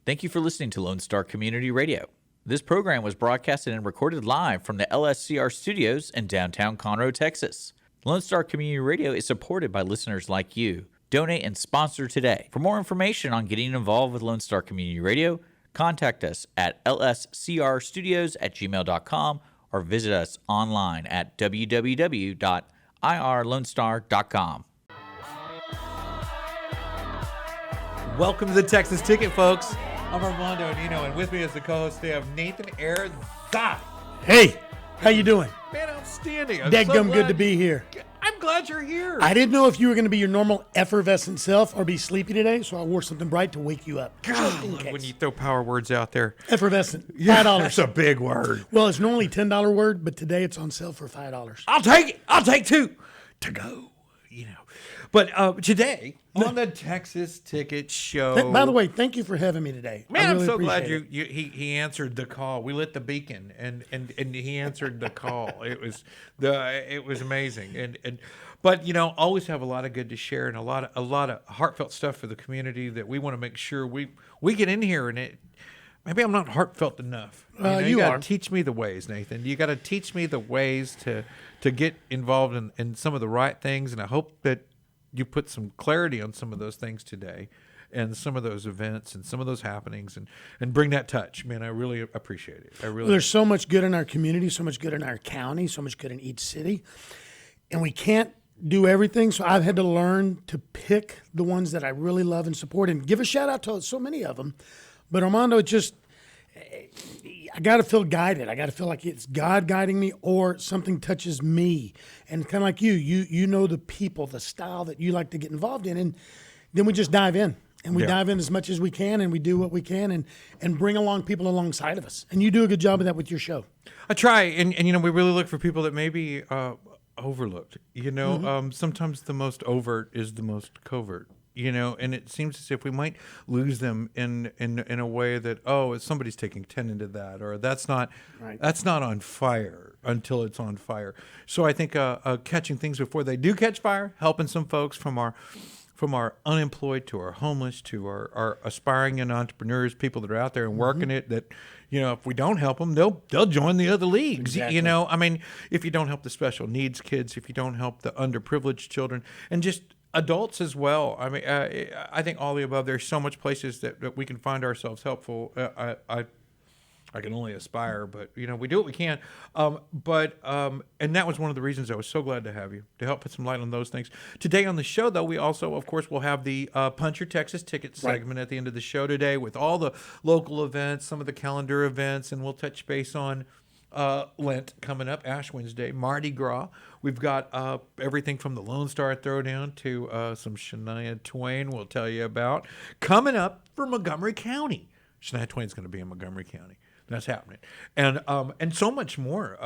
Thank you for listening to Lone Star Community Radio. This program was broadcasted and recorded live from the LSCR studios in downtown Conroe, Texas. Lone Star Community Radio is supported by listeners like you. Donate and sponsor today. For more information on getting involved with Lone Star Community Radio, contact us at lscrstudios@gmail.com or visit us online at www.irlonestar.com. Welcome to the Texas Ticket, folks. I'm Armando and Nino, and with me as the co-host, they have Nathan Arrazate. Hey, how you doing? Man, outstanding. Dadgum good to be here. I'm glad you're here. I didn't know if you were going to be your normal effervescent self or be sleepy today, so I wore something bright to wake you up. God, when you throw power words out there. Effervescent, Yeah, $5. that's a big word. Well, it's normally $10 word, but today it's on sale for $5. I'll take it. I'll take two to go, you know. But today on the Texas Ticket Show. By the way, thank you for having me today. Man, I really I'm so glad appreciate he answered the call. We lit the beacon and he answered the call. It was amazing. But you know, always have a lot of good to share and a lot of heartfelt stuff for the community that we want to make sure we get in here and it. Maybe I'm not heartfelt enough. You got to teach me the ways, Nathan. You got to teach me the ways to get involved in some of the right things, and I hope that you put some clarity on some of those things today and some of those events and some of those happenings and bring that touch. Man, I really appreciate it. There's so much good in our community, so much good in our county, so much good in each city, and we can't do everything, so I've had to learn to pick the ones that I really love and support and give a shout out to so many of them. But Armando, I got to feel guided. I got to feel like it's God guiding me or something touches me. And kind of like you know the people, the style that you like to get involved in. And then we just dive in. And we dive in as much as we can, and we do what we can and bring along people alongside of us. And you do a good job of that with your show. I try. And you know, we really look for people that may be overlooked. You know, sometimes the most overt is the most covert. You know, and it seems as if we might lose them in a way that, somebody's taking tendon to that, or that's not on fire until it's on fire. So I think catching things before they do catch fire, helping some folks from our unemployed to our homeless to our aspiring young entrepreneurs, people that are out there and working it, that, you know, if we don't help them, they'll join the other leagues. Exactly. You know, I mean, if you don't help the special needs kids, if you don't help the underprivileged children, and just adults as well. I mean, I think all the above. There's so much places that we can find ourselves helpful. I can only aspire, but you know, we do what we can. And that was one of the reasons I was so glad to have you to help put some light on those things. Today on the show, though, we also, of course, will have the Punch Your Texas Ticket segment at the end of the show today with all the local events, some of the calendar events, and we'll touch base on Lent coming up, Ash Wednesday, Mardi Gras. We've got everything from the Lone Star Throwdown to some Shania Twain we'll tell you about coming up for Montgomery County. Shania Twain's going to be in Montgomery County. That's happening. And so much more.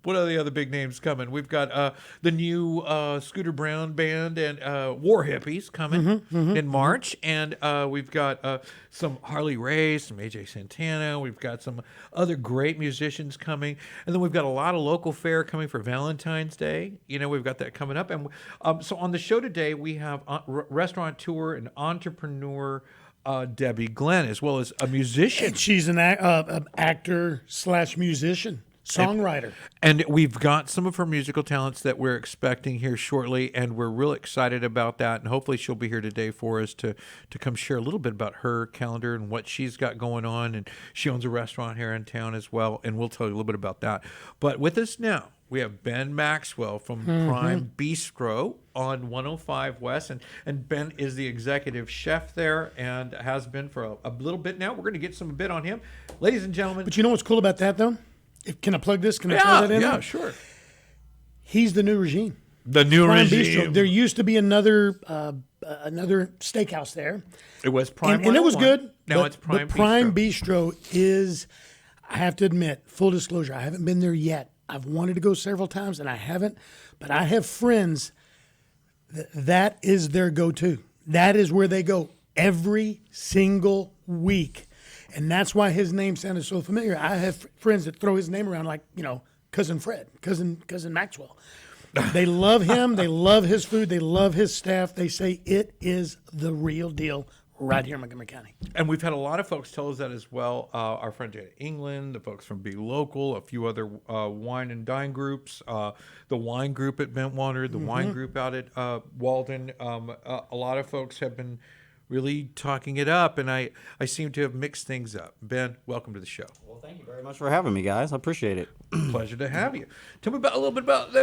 What are the other big names coming? We've got the new Scooter Brown Band and War Hippies coming in March. And we've got some Harley Race, some AJ Santana. We've got some other great musicians coming. And then we've got a lot of local fare coming for Valentine's Day. You know, we've got that coming up. And so on the show today, we have restaurateur and entrepreneur Debbie Glenn, as well as a musician. And she's an actor/musician. Songwriter. And we've got some of her musical talents that we're expecting here shortly, and we're real excited about that. And hopefully she'll be here today for us to come share a little bit about her calendar and what she's got going on. And she owns a restaurant here in town as well, and we'll tell you a little bit about that. But with us now, we have Ben Maxwell from Prime Bistro on 105 West. And Ben is the executive chef there and has been for a little bit now. We're going to get some bit on him. Ladies and gentlemen. But you know what's cool about that, though? Can I plug this? Can I throw that in? Yeah, there? Sure. He's the new regime. The new Prime regime. Bistro. There used to be another steakhouse there. It was Prime, and it was good. Now it's Prime Bistro. Prime Bistro. Bistro is, I have to admit, full disclosure, I haven't been there yet. I've wanted to go several times and I haven't, but I have friends that is their go-to. That is where they go every single week. And that's why his name sounded so familiar. I have friends that throw his name around like, you know, Cousin Fred, Cousin Maxwell. They love him. They love his food. They love his staff. They say it is the real deal right here in Montgomery County. And we've had a lot of folks tell us that as well. Our friends at England, the folks from Be Local, a few other wine and dine groups, the wine group at Bentwater, the wine group out at Walden. A lot of folks have been really talking it up, and I seem to have mixed things up. Ben, welcome to the show. Well, thank you very much for having me, guys. I appreciate it. Pleasure to have you. Tell me a little bit about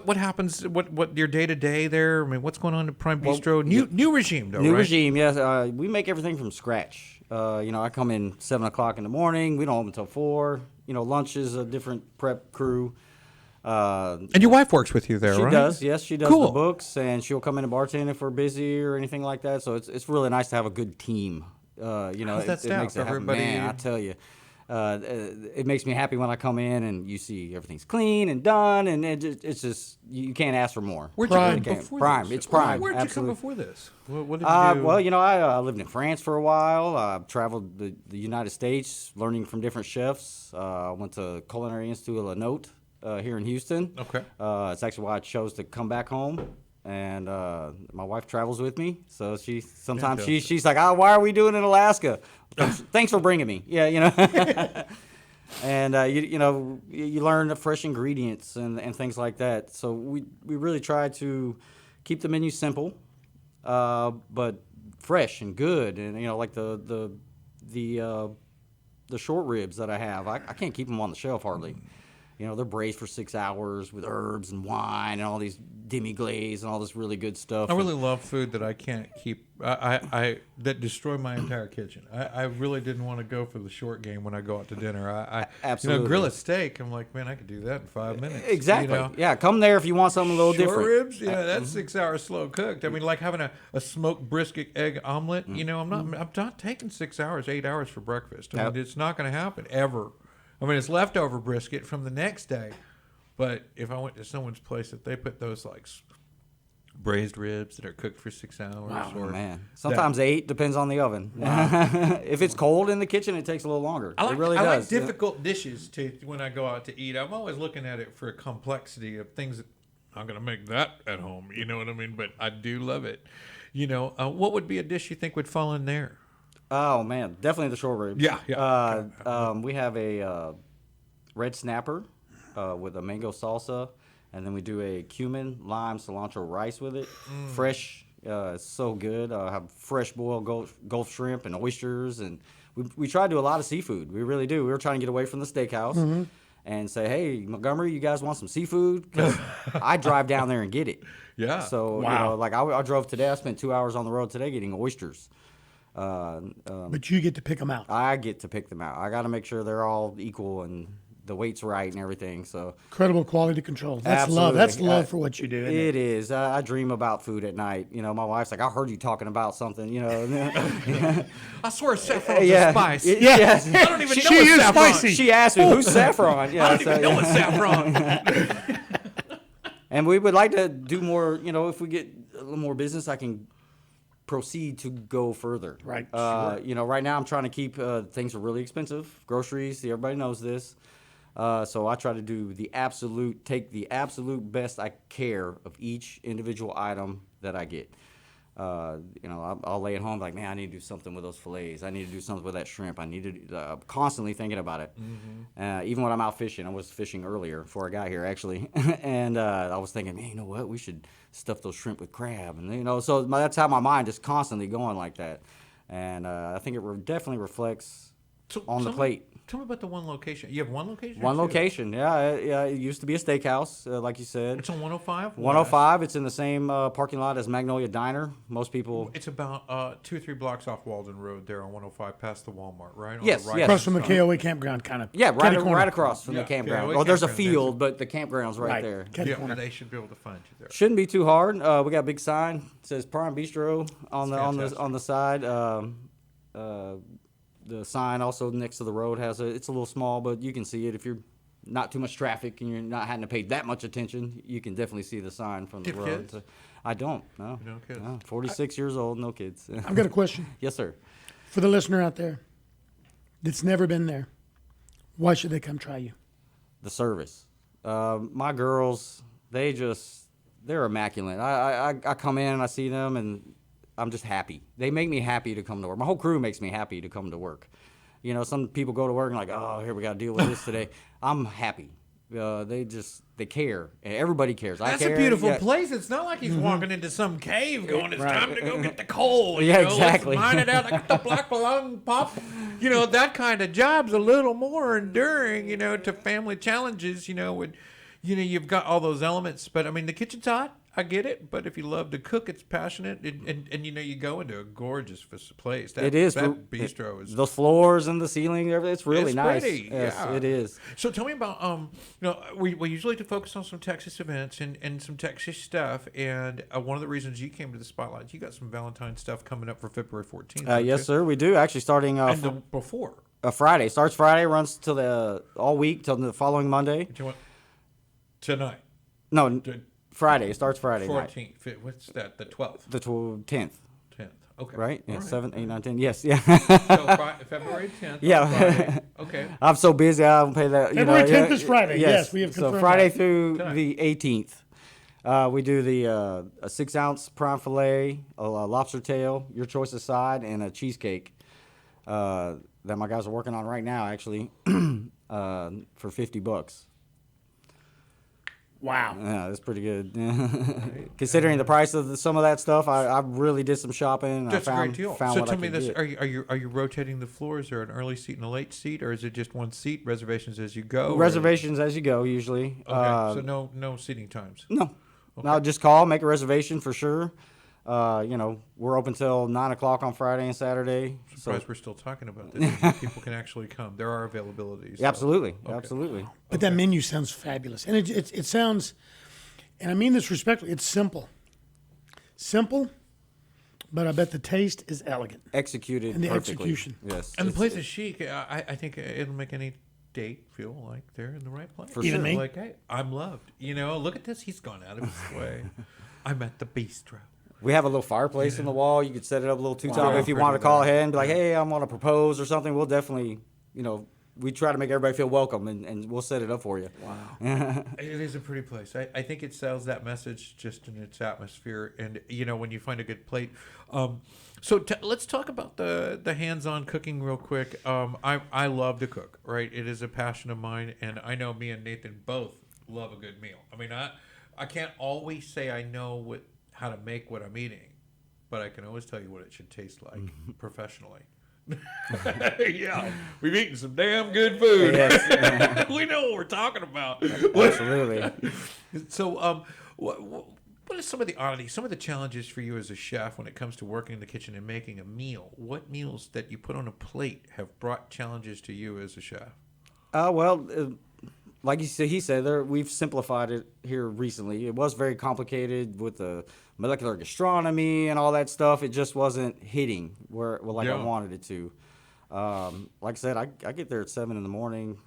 what happens, what your day to day there. I mean, what's going on at Prime Bistro? New regime, though. New right? regime, yes. We make everything from scratch. I come in 7 o'clock in the morning. We don't open until 4. Lunch is a different prep crew. And your wife works with you there, right? She does, yes. She does Cool. the books, and she'll come in and bartend if we're busy or anything like that. So it's really nice to have a good team. How's that it staff? makes it happen. Everybody- Man, I tell you. It makes me happy when I come in and you see everything's clean and done, and it's just you can't ask for more. Where'd Prime. you come before Prime. this? It's Prime. Where'd Absolutely. you come before this? What did you do? Well, I lived in France for a while. I traveled the United States, learning from different chefs. I went to Culinary Institute of La Note here in Houston. Okay. It's actually why I chose to come back home. And my wife travels with me, so sometimes she's like, "Oh, why are we doing it in Alaska?" Thanks for bringing me. Yeah. And you learn the fresh ingredients and things like that. So we really try to keep the menu simple, but fresh and good. And like the short ribs that I have, I can't keep them on the shelf hardly. They're braised for 6 hours with herbs and wine and all these demi-glaze and all this really good stuff. I really love food that I can't keep. I that destroy my entire kitchen. I really didn't want to go for the short game when I go out to dinner. Absolutely. Grill a steak. I'm like, man, I could do that in 5 minutes. Exactly. Yeah, come there if you want something a little Short different. ribs, that's 6 hours slow cooked. I mean, like having a smoked brisket egg omelet. I'm not taking 6 hours, 8 hours for breakfast. I mean, it's not going to happen ever. I mean, it's leftover brisket from the next day. But if I went to someone's place that they put those like braised ribs that are cooked for 6 hours, Oh, man. Sometimes 8, depends on the oven. If it's cold in the kitchen, it takes a little longer. I It really like does. difficult dishes when I go out to eat. I'm always looking at it for a complexity of things that I'm going to make that at home. You know what I mean? But I do love it. What would be a dish you think would fall in there? Oh, man. Definitely the short ribs. Yeah. We have a red snapper with a mango salsa, and then we do a cumin, lime, cilantro rice with it. Fresh. It's so good. Have fresh boiled Gulf shrimp and oysters, and we try to do a lot of seafood. We really do. We were trying to get away from the steakhouse and say, hey, Montgomery, you guys want some seafood? 'Cause I drive down there and get it. Yeah. So, I drove today. I spent 2 hours on the road today getting oysters. But you get to pick them out. I get to pick them out. I got to make sure they're all equal and the weight's right and everything. So Incredible quality control. That's love. Absolutely. That's love for what you do. Isn't it? it is. I dream about food at night. My wife's like, I heard you talking about something. I swear saffron's Yeah. a spice. Yes. I don't even know She what's is saffron. spicy. She asked me, who's saffron? Yeah, I don't even know what's saffron. And we would like to do more. If we get a little more business, I can proceed to go further. Right. Right now I'm trying to keep things are really expensive. Groceries, everybody knows this. So I try to do take the absolute best I care of each individual item that I get. I'll lay at home like, man, I need to do something with those fillets. I need to do something with that shrimp. I need to constantly thinking about it. Even when I'm out fishing, I was fishing earlier before I got here actually, and I was thinking, man, you know what? We should stuff those shrimp with crab, and so that's how my mind is constantly going like that. And I think it definitely reflects on the plate. Tell me about the one location. You have one location? One or two? location, yeah. It used to be a steakhouse, like you said. It's on 105? 105. It's in the same parking lot as Magnolia Diner. Most people. It's about 2 or 3 blocks off Walden Road there on 105 past the Walmart, right? On Yes, the right. yes. Across from the KOA campground, kind of. Yeah, Kitty corner. right across from Yeah, the campground. yeah, There's a campground. field, but the campground's right there. Kitty Yeah, corner. they should be able to find you there. Shouldn't be too hard. We got a big sign. It says Prime Bistro on That's the side. The sign also next to the road it's a little small, but you can see it if you're not too much traffic and you're not having to pay that much attention. You can definitely see the sign from the Do you road. have kids? So, I don't. No. No kids. No, 46 years old, no kids. I've got a question Yes, sir. for the listener out there that's never been there. Why should they come try you? The service. My girls, they they're immaculate. I come in and I see them and I'm just happy. They make me happy to come to work. My whole crew makes me happy to come to work. You know, some people go to work and like, oh, here we got to deal with this today. I'm happy. They care. Everybody cares. That's I care. a beautiful Yeah. place. It's not like he's walking into some cave going, it's time to go get the coal. Yeah, you know, exactly. Let's mine it out like the black lung pop. You know, that kind of job's a little more enduring, you know, to family challenges, you know, when, you know, you've got all those elements. But, I mean, the kitchen's hot. I get it, but if you love to cook, it's passionate, and you know, you go into a gorgeous place. It is. That bistro is the floors and the ceiling. It's really it's nice. pretty, Yes, yeah. it is. So tell me about you know, we usually to focus on some Texas events and some Texas stuff, and one of the reasons you came to the spotlight, you got some Valentine stuff coming up for February 14th. Yes, sir. We do actually starting Before. Friday. Starts Friday, runs till the all week till the following Monday. Do you want tonight? No, Friday. It starts Friday night. 14th. What's that? The 12th. The 10th. 10th. Okay. Right? Yeah, All right. 7, 8, 9, 10. Yes, yeah. So February 10th. Yeah. on Friday. Okay. I'm so busy, I don't pay that. February 10th is Friday. Yes, we have So confirmed Friday that. through Tonight. the 18th. We do the a 6-ounce prime filet, a lobster tail, your choice of side, and a cheesecake that my guys are working on right now, actually, for $50. Wow. Yeah, that's pretty good. Considering the price of some of that stuff, I really did some shopping. And That's I found, a great deal. Found So what tell I me could this: get. are you rotating the floor? Is there an early seat and a late seat, or is it just one seat? Reservations as you go. or- Reservations as you go, usually. Okay, so no seating times. No. No, just call, make a reservation for sure. You know, we're open till 9 o'clock on Friday and Saturday. So, Surprised we're still talking about this. People can actually come. There are availabilities. yeah, absolutely, Okay. absolutely. But that menu sounds fabulous. And it sounds, and I mean this respectfully, it's simple. Simple, but I bet the taste is elegant. Executed And the perfectly. execution. Yes. And the it's- place is chic. I think it'll make any date feel like they're in the right place. For Even sure. me? Like, hey, I'm loved. You know, look at this. He's gone out of his way. I'm at the bistro. We have a little fireplace in the wall. You could set it up a little two-top Wow. if you want to call ahead and be like, hey, I'm going to propose or something. We'll definitely, you know, we try to make everybody feel welcome, and we'll set it up for you. It is a pretty place. I think it sells that message just in its atmosphere, and you know when you find a good plate. So let's talk about the hands-on cooking real quick. I love to cook, right? It is a passion of mine, and I know me and Nathan both love a good meal. I mean, I can't always say I know how to make what I'm eating, but I can always tell you what it should taste like professionally. Yeah, we've eaten some damn good food. Yes. We know what we're talking about. Absolutely. So, what are some of the oddities, some of the challenges for you as a chef when it comes to working in the kitchen and making a meal? What meals that you put on a plate have brought challenges to you as a chef? Like he said, we've simplified it here recently. It was very complicated with the molecular gastronomy and all that stuff. It just wasn't hitting I wanted it to. Like I said, I get there at 7 in the morning.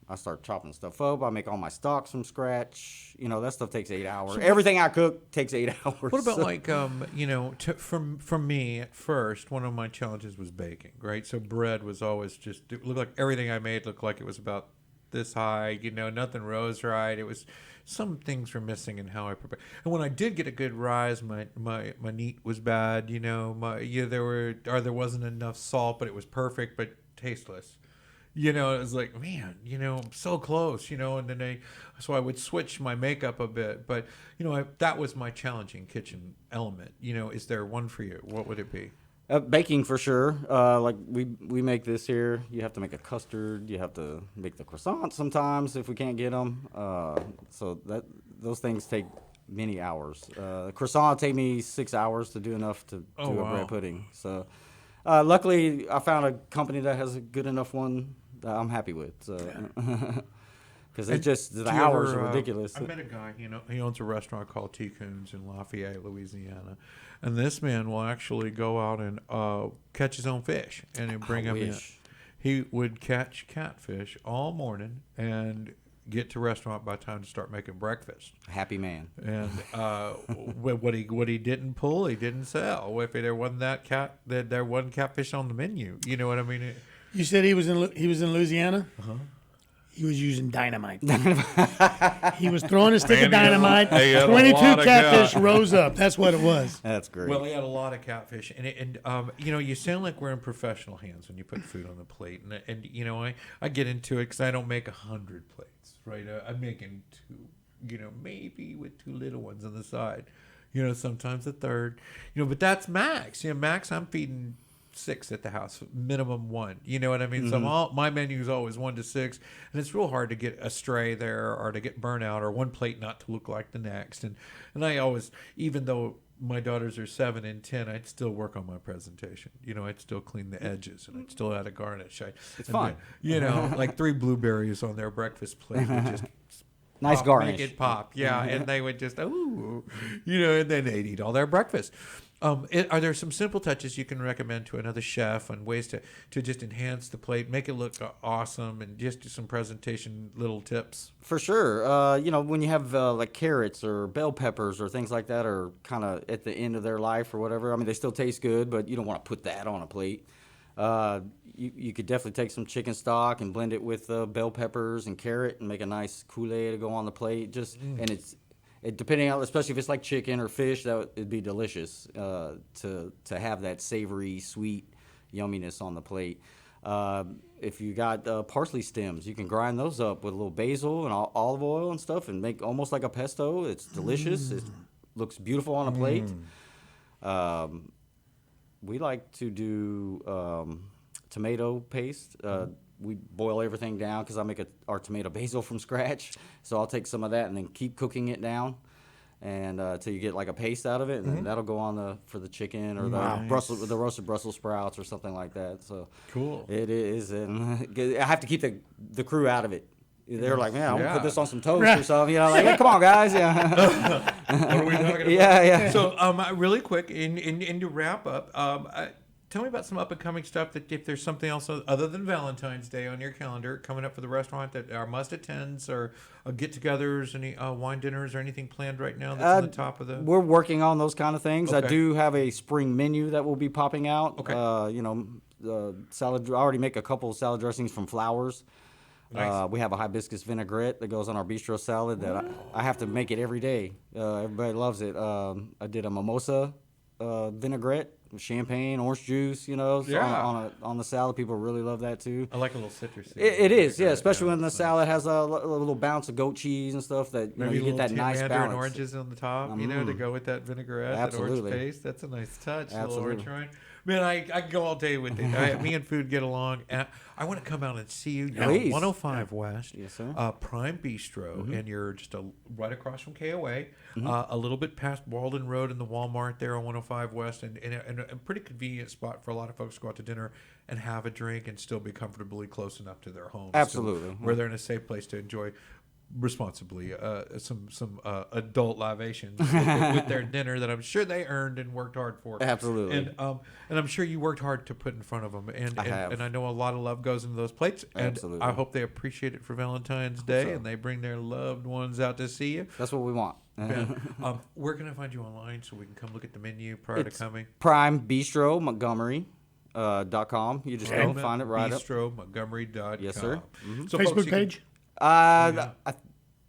I start chopping stuff up. I make all my stocks from scratch. You know, that stuff takes 8 hours. Everything I cook takes 8 hours. What about like, you know, for me at first, one of my challenges was baking, right? So bread was always it looked like everything I made looked like it was about this high, you know, nothing rose right. It was, some things were missing in how I prepared. And when I did get a good rise, my meat was bad, you know, there wasn't enough salt, but it was perfect, but tasteless. You know, it was like, man, you know, I'm so close, you know, and then so I would switch my makeup a bit, but you know, that was my challenging kitchen element. You know, is there one for you? What would it be? Baking for sure. Like we make this here. You have to make a custard. You have to make the croissants sometimes if we can't get them. So those things take many hours. Croissant take me 6 hours to do enough to do a bread pudding. So luckily I found a company that has a good enough one that I'm happy with. So because it's just the hours are ridiculous. I met a guy, you know, he owns a restaurant called T. Coons in Lafayette, Louisiana. And this man will actually go out and catch his own fish and then bring up he would catch catfish all morning and get to restaurant by time to start making breakfast. Happy man. And what he didn't pull, he didn't sell. If there wasn't there wasn't catfish on the menu. You know what I mean? You said he was in Louisiana? Uh-huh. He was using dynamite. He was throwing a stick of dynamite. he had a 22 lot of catfish rose up. That's what it was. That's great. Well, he had a lot of catfish, and you sound like we're in professional hands when you put food on the plate, and I get into it because I don't make 100 plates, right? I'm making 2, maybe with 2 little ones on the side, sometimes a third, but that's max. Max, I'm feeding 6 at the house, minimum 1. You know what I mean? Mm-hmm. So my menu is always 1 to 6, and it's real hard to get astray there or to get burnout or one plate not to look like the next. And I always, even though my daughters are 7 and 10, I'd still work on my presentation. I'd still clean the edges, and I'd still add a garnish. It's fun. Like 3 blueberries on their breakfast plate would just Nice pop, garnish. make it pop, yeah, and they would just and then they'd eat all their breakfast. Are there some simple touches you can recommend to another chef on ways to just enhance the plate, make it look awesome, and just do some presentation little tips? For sure. When you have like carrots or bell peppers or things like that are kind of at the end of their life or whatever. I mean, they still taste good, but you don't want to put that on a plate. You could definitely take some chicken stock and blend it with bell peppers and carrot and make a nice Kool-Aid to go on the plate. And it depending on, especially if it's like chicken or fish, it'd be delicious to have that savory, sweet yumminess on the plate. If you got parsley stems, you can grind those up with a little basil and olive oil and stuff and make almost like a pesto. It's delicious. It looks beautiful on a plate. We like to do tomato paste. We boil everything down because I make our tomato basil from scratch. So I'll take some of that and then keep cooking it down and till you get like a paste out of it, and then that'll go on for the chicken or the roasted Brussels sprouts or something like that. So cool. It is, and I have to keep the crew out of it. They're like, man, I'm gonna put this on some toast or something. Like, hey, come on, guys. Yeah. What are we talking about? Yeah. So, really quick, and to wrap up, tell me about some up and coming stuff. That if there's something else other than Valentine's Day on your calendar coming up for the restaurant that are must attends or get-togethers, any wine dinners or anything planned right now that's on the top of the. We're working on those kind of things. Okay. I do have a spring menu that will be popping out. Okay. Salad. I already make a couple of salad dressings from flowers. Nice. We have a hibiscus vinaigrette that goes on our bistro salad that I have to make it every day. Everybody loves it. I did a mimosa vinaigrette with champagne, orange juice, on the salad. People really love that too. I like a little citrusy. It is, yeah, especially when the salad has a little bounce of goat cheese and stuff that Maybe you get that nice mandarin balance. oranges on the top, to go with that vinaigrette, Absolutely. that orange paste. That's a nice touch. A little Absolutely. orange wine. Man, I can go all day with it. Me and food get along. And I want to come out and see you. You're Please. 105 West, Yes, sir. Prime Bistro, and you're just right across from KOA, a little bit past Walden Road and the Walmart there on 105 West, and a pretty convenient spot for a lot of folks to go out to dinner and have a drink and still be comfortably close enough to their homes. Absolutely. Where they're in a safe place to enjoy responsibly some adult libations with their dinner that I'm sure they earned and worked hard for. Absolutely. And I'm sure you worked hard to put in front of them. And I have. And I know a lot of love goes into those plates. And Absolutely. I hope they appreciate it for Valentine's Day and they bring their loved ones out to see you. That's what we want. Ben, where can I find you online so we can come look at the menu prior to coming? Prime Bistro Montgomery. .com. You just go find it right up. BistroMontgomery.com. Yes, sir. So Facebook folks, you can- page? I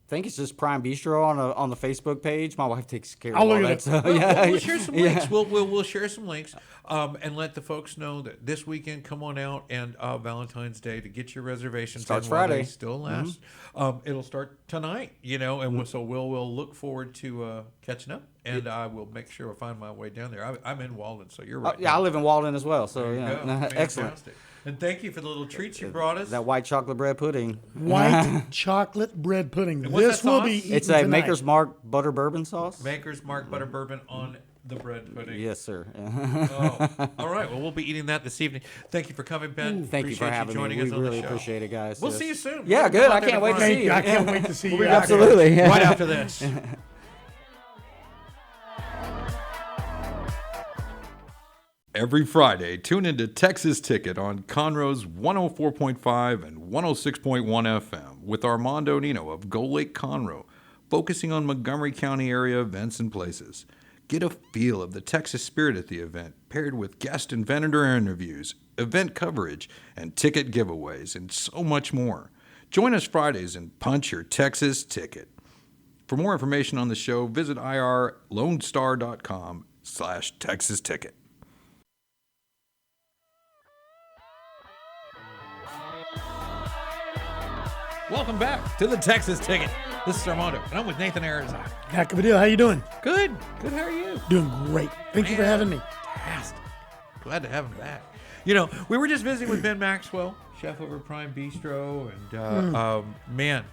think it's just Prime Bistro on the Facebook page. My wife takes care of I'll all look at that. it. So, We'll share some links. We'll share some links and let the folks know that this weekend, come on out and Valentine's Day to get your reservations. Starts in while they Friday. still last. It'll start tonight, and so we'll look forward to catching up, and I will make sure I find my way down there. I'm in Walden, so you're right. I live in Walden as well. So There you go. excellent. Fantastic. And thank you for the little treats you brought us. That white chocolate bread pudding. White chocolate bread pudding. what's This that will sauce? be eaten It's a tonight. Maker's Mark butter bourbon sauce. Maker's Mark butter bourbon on the bread pudding. Yes, sir. Oh, all right. Well, we'll be eating that this evening. Thank you for coming, Ben. Thank you for Appreciate having me. joining We us on really the show. appreciate it, guys. We'll Yes. see you soon. Yeah, We'll good. come out I there can't wait to Friday. see you. I can't wait to see you. Absolutely. Right after this. Every Friday, tune into Texas Ticket on Conroe's 104.5 and 106.1 FM with Armando Nino of Golakeconroe, focusing on Montgomery County area events and places. Get a feel of the Texas spirit at the event, paired with guest and vendor interviews, event coverage, and ticket giveaways, and so much more. Join us Fridays and punch your Texas ticket. For more information on the show, visit irlonestar.com/Texas ticket. Welcome back to the Texas Ticket. This is Armando, and I'm with Nathan Arrazate. Heck of a deal. How you doing? Good. How are you? Doing great. Thank you for having me. Fantastic. Glad to have him back. You know, we were just visiting with Ben Maxwell, chef over at Prime Bistro, and man,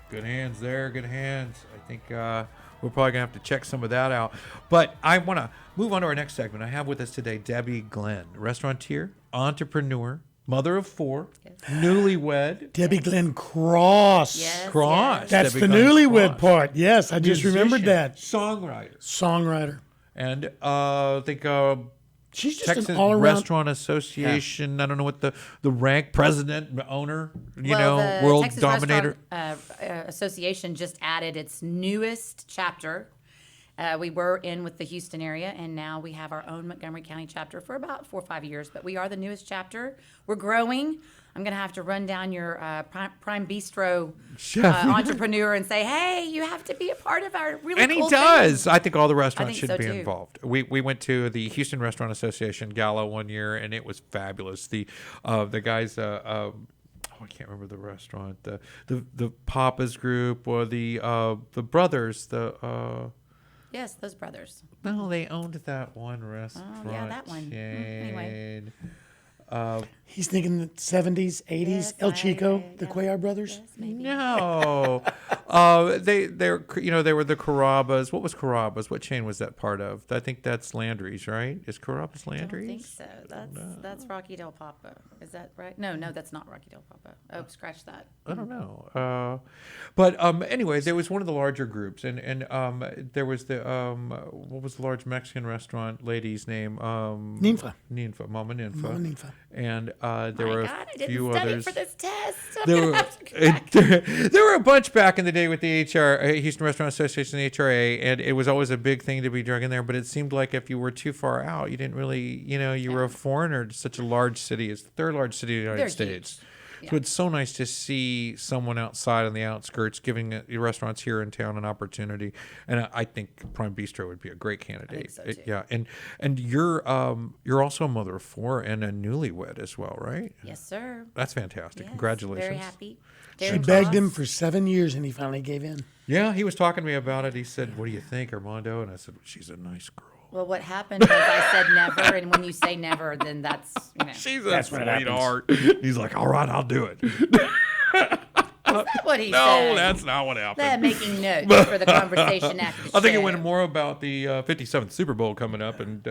good hands there, good hands. I think we're probably gonna have to check some of that out. But I want to move on to our next segment. I have with us today Debbie Glenn, restaurateur, entrepreneur, mother of 4, newlywed. Debbie Glenn Cross. Yes, Cross. yes. That's Debbie the Glenn newlywed Cross. part. Yes, I just remembered Musician, that. Songwriter. Songwriter. And I think She's just Texas an all-around. Restaurant Association. I don't know what the rank, president, owner, The world Texas dominator. Restaurant Association just added its newest chapter. We were in with the Houston area, and now we have our own Montgomery County chapter for about 4 or 5 years. But we are the newest chapter. We're growing. I'm going to have to run down your Prime Bistro entrepreneur and say, hey, you have to be a part of our really And cool he does. I think all the I restaurants think should so, be too. involved. We went to the Houston Restaurant Association gala one year, and it was fabulous. The guys. I can't remember the restaurant. The Papa's group or the brothers. Yes, those brothers. No, they owned that one restaurant. Oh, yeah, that one. Anyway. He's thinking the 70s, 80s. Yes, El Chico, the yeah. Cuellar brothers. Yes, maybe. No, they were the Carrabba's. What was Carrabba's? What chain was that part of? I think that's Landry's, right? Is Carrabba's I don't Landry's? think so. That's Rocky Del Papa. Is that right? No, that's not Rocky Del Papa. Oh, scratch that. I don't know. But anyway, there was one of the larger groups, and there was the what was the large Mexican restaurant lady's name? Ninfa. Mama Ninfa. Mama Ninfa. And there My were God, I a few didn't study others. for this test. I'm There gonna were, have to go back. there were a bunch back in the day with the Houston Restaurant Association, the HRA, and it was always a big thing to be drug in there. But it seemed like if you were too far out, you didn't really, you were a foreigner to such a large city. It's the 3rd largest city in the United They're huge. States. So it's so nice to see someone outside on the outskirts giving the restaurants here in town an opportunity. And I think Prime Bistro would be a great candidate. so, too. Yeah, and you're also a mother of 4 and a newlywed as well, right? Yes, sir. That's fantastic. Yes, Congratulations. Very happy. She Very begged him cross. for 7 years, and he finally gave in. Yeah, he was talking to me about it. He said, "What do you think, Armando?" And I said, "She's a nice girl." Well, what happened was I said never, and when you say never, then that's She's That's a what happens. sweetheart. He's like, "All right, I'll do it." what he No, said. that's not what happened. That making notes for the conversation after the I think it show. went more about the 57th Super Bowl coming up, and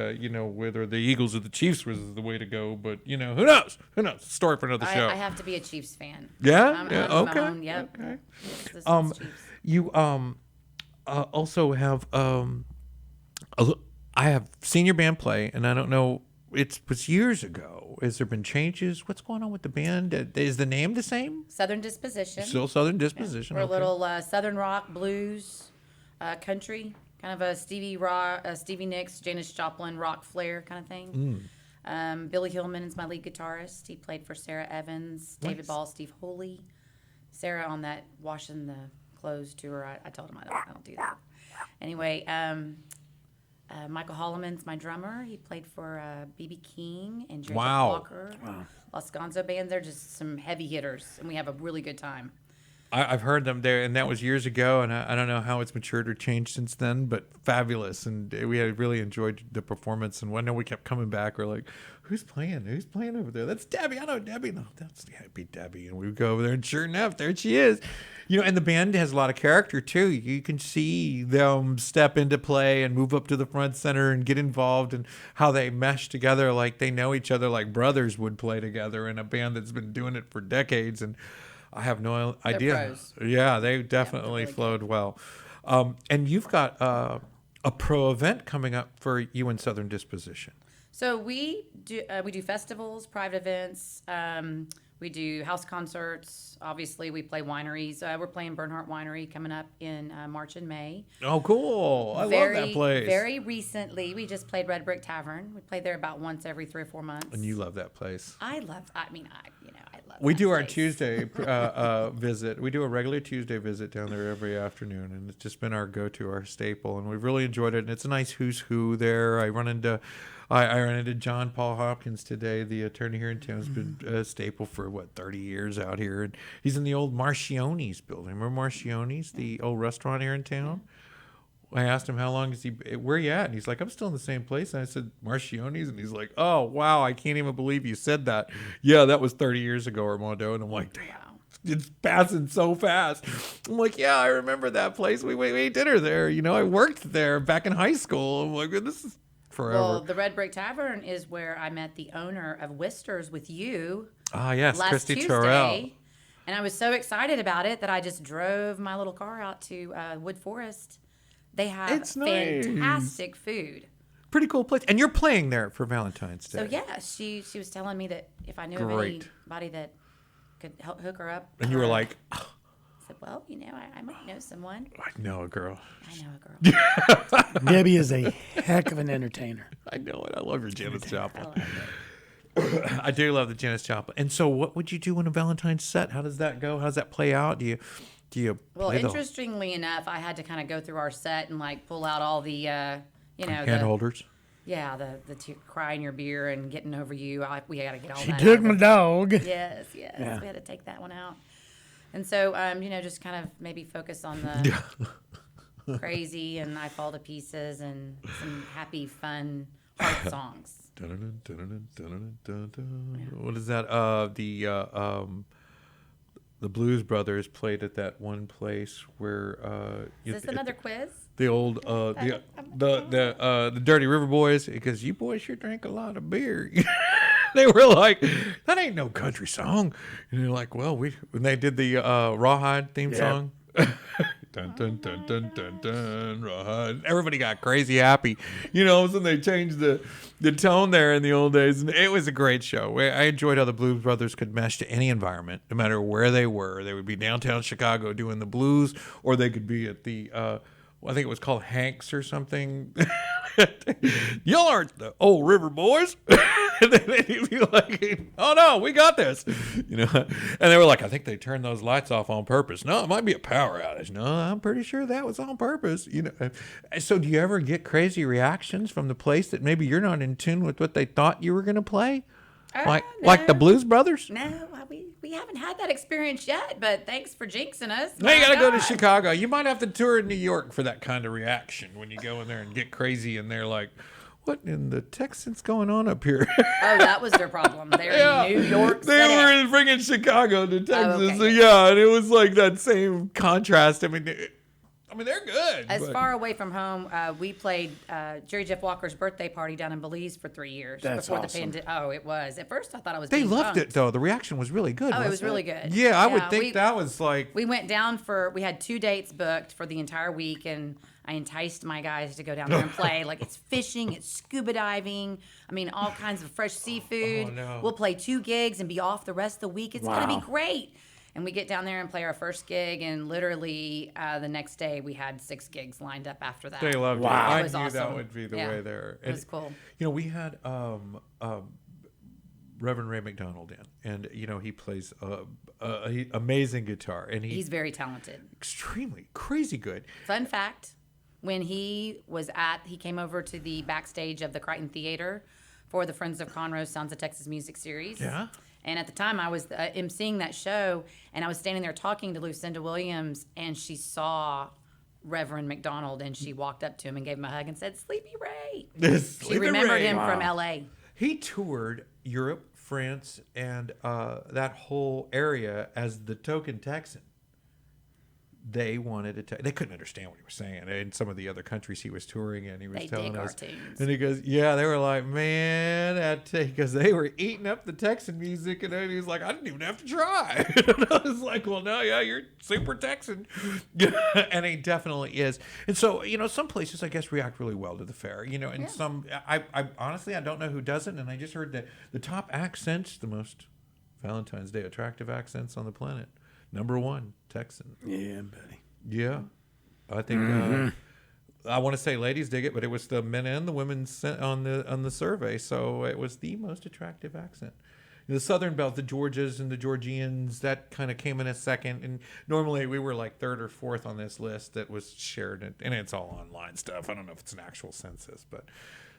whether the Eagles or the Chiefs was the way to go. But who knows? Who knows? Story for another show. I have to be a Chiefs fan. Yeah? I'm Yeah, on okay, my own, yep. okay. Yes, this is Chiefs. You also have I have seen your band play, and I don't know. It was years ago. Has there been changes? What's going on with the band? Is the name the same? Southern Disposition. Still Southern Disposition. We're okay. a little Southern rock, blues, country, kind of a Stevie Nicks, Janis Joplin rock flair kind of thing. Billy Hillman is my lead guitarist. He played for Sarah Evans, David Nice. Ball, Steve Hooley. Sarah on that washing the clothes tour. I told him I don't do that. Anyway, Michael Holloman's my drummer. He played for B.B. King and Jerry Wow. Walker. Los Gonzo Band. They're just some heavy hitters, and we have a really good time. I've heard them there, and that was years ago, and I don't know how it's matured or changed since then, but fabulous. And we had really enjoyed the performance. And I know we kept coming back. We're like, who's playing? Who's playing over there? That's Debbie. I know Debbie. No, that's be Debbie. And we would go over there, and sure enough, there she is. And the band has a lot of character, too. You can see them step into play and move up to the front center and get involved, and how they mesh together like they know each other like brothers would play together in a band that's been doing it for decades. And I have no idea. pros. Yeah, they definitely really flowed well. And you've got a pro event coming up for you in Southern Disposition. So we do festivals, private events. We do house concerts. Obviously, we play wineries. We're playing Bernhardt Winery coming up in March and May. Oh, cool. I love that place. Very recently, we just played Red Brick Tavern. We play there about once every 3 or 4 months. And you love that place. I love We do our Nice. Tuesday visit. We do a regular Tuesday visit down there every afternoon, and it's just been our go-to, our staple, and we've really enjoyed it. And it's a nice who's who there. I run into John Paul Hopkins today, the attorney here in town. Has been a staple for 30 years out here, and he's in the old Marchione's building. Remember Marchione's, the old restaurant here in town? I asked him how long is he, where you at? And he's like, I'm still in the same place. And I said, Marchione's? And he's like, oh, wow, I can't even believe you said that. Yeah, that was 30 years ago, Armando. And I'm like, damn, it's passing so fast. I'm like, yeah, I remember that place. We ate dinner there. I worked there back in high school. I'm like, this is forever. Well, the Red Brick Tavern is where I met the owner of Wister's with you. Ah, yes, last Christy Tuesday. Terrell. And I was so excited about it that I just drove my little car out to Wood Forest. They have It's nice. fantastic food. Pretty cool place. And you're playing there for Valentine's Day. So yeah, she was telling me that if I knew Great. of anybody that could help hook her up. And you were like, I said, well, I might know someone. I know a girl. I know a girl. Debbie is a heck of an entertainer. I know it. I love your Janis I Joplin. love it. I do love the Janis Joplin. And so, what would you do in a Valentine's set? How does that go? How does that play out? Do you Well, play interestingly enough, I had to kind of go through our set and pull out all the hand holders? Yeah, the crying your beer and getting over you. We got to get all She that. took out my of it. dog. Yes. Yeah. We had to take that one out. And so, just kind of maybe focus on the crazy and I Fall to Pieces and some happy, fun, heart songs. What is that? The Blues Brothers played at that one place where Is this another quiz? the old the Dirty River Boys, because you boys sure drank a lot of beer. They were like, that ain't no country song. And they're like, well, when they did the Rawhide theme song. Dun, dun, dun, dun, dun, dun, Rawhide. Everybody got crazy happy. So they changed the tone there in the old days. And it was a great show. I enjoyed how the Blues Brothers could mesh to any environment, no matter where they were. They would be downtown Chicago doing the blues, or they could be at the, I think it was called Hanks or something. Y'all aren't the old river boys. And then they'd be like, oh no, we got this. And they were like, I think they turned those lights off on purpose. No, it might be a power outage. No, I'm pretty sure that was on purpose. So do you ever get crazy reactions from the place that maybe you're not in tune with what they thought you were going to play? Like the Blues Brothers? No, we haven't had that experience yet, but thanks for jinxing us. Now you My got to go to God. Chicago. You might have to tour in New York for that kind of reaction when you go in there and get crazy and they're like, what in the Texans going on up here? Oh, that was their problem. They're in New York They City. were bringing Chicago to Texas. okay. So yeah, and it was like that same contrast. I mean, they're good. As but- far away from home, we played Jerry Jeff Walker's birthday party down in Belize for 3 years That's before awesome. the pandemic. Oh, it was. At first, I thought I was. They being loved punked. it though. The reaction was really good. Oh, it wasn't was really good. Yeah, I would Yeah, think that was like. We went down we had 2 dates booked for the entire week, and I enticed my guys to go down there and play. Like, it's fishing, it's scuba diving. I mean, all kinds of fresh seafood. Oh, no. We'll play 2 gigs and be off the rest of the week. It's going to Wow. be great. And we get down there and play our first gig, and literally the next day we had 6 gigs lined up after that. They loved Wow. it. I It was knew that awesome. would be the Yeah. way there. It was cool. We had Reverend Ray McDonald in, and he plays amazing guitar, and He's very talented. extremely crazy good. Fun fact, when he came over to the backstage of the Crichton Theater for the Friends of Conroe Sounds of Texas Music Series. Yeah. And at the time, I was emceeing that show, and I was standing there talking to Lucinda Williams, and she saw Reverend McDonald, and she walked up to him and gave him a hug and said, "Sleepy Ray." She remembered him from L.A. He toured Europe, France, and that whole area as the token Texan. They wanted to. They couldn't understand what he was saying in some of the other countries he was touring in. He was They telling dig our us, tunes. and he goes, "Yeah." They were like, "Man," because they were eating up the Texan music, and then he was like, "I didn't even have to try." And I was like, "Well, no, yeah, you're super Texan," and he definitely is. And so, some places I guess react really well to the fair. And some, I honestly I don't know who doesn't, and I just heard that the top accents, the most Valentine's Day attractive accents on the planet. Number 1, Texan. Yeah, buddy. Yeah. I think I want to say ladies dig it, but it was the men and the women sent on the survey, so it was the most attractive accent. The Southern Belt, the Georgias and the Georgians, that kind of came in a second. And normally we were like third or fourth on this list that was shared. And it's all online stuff. I don't know if it's an actual census, but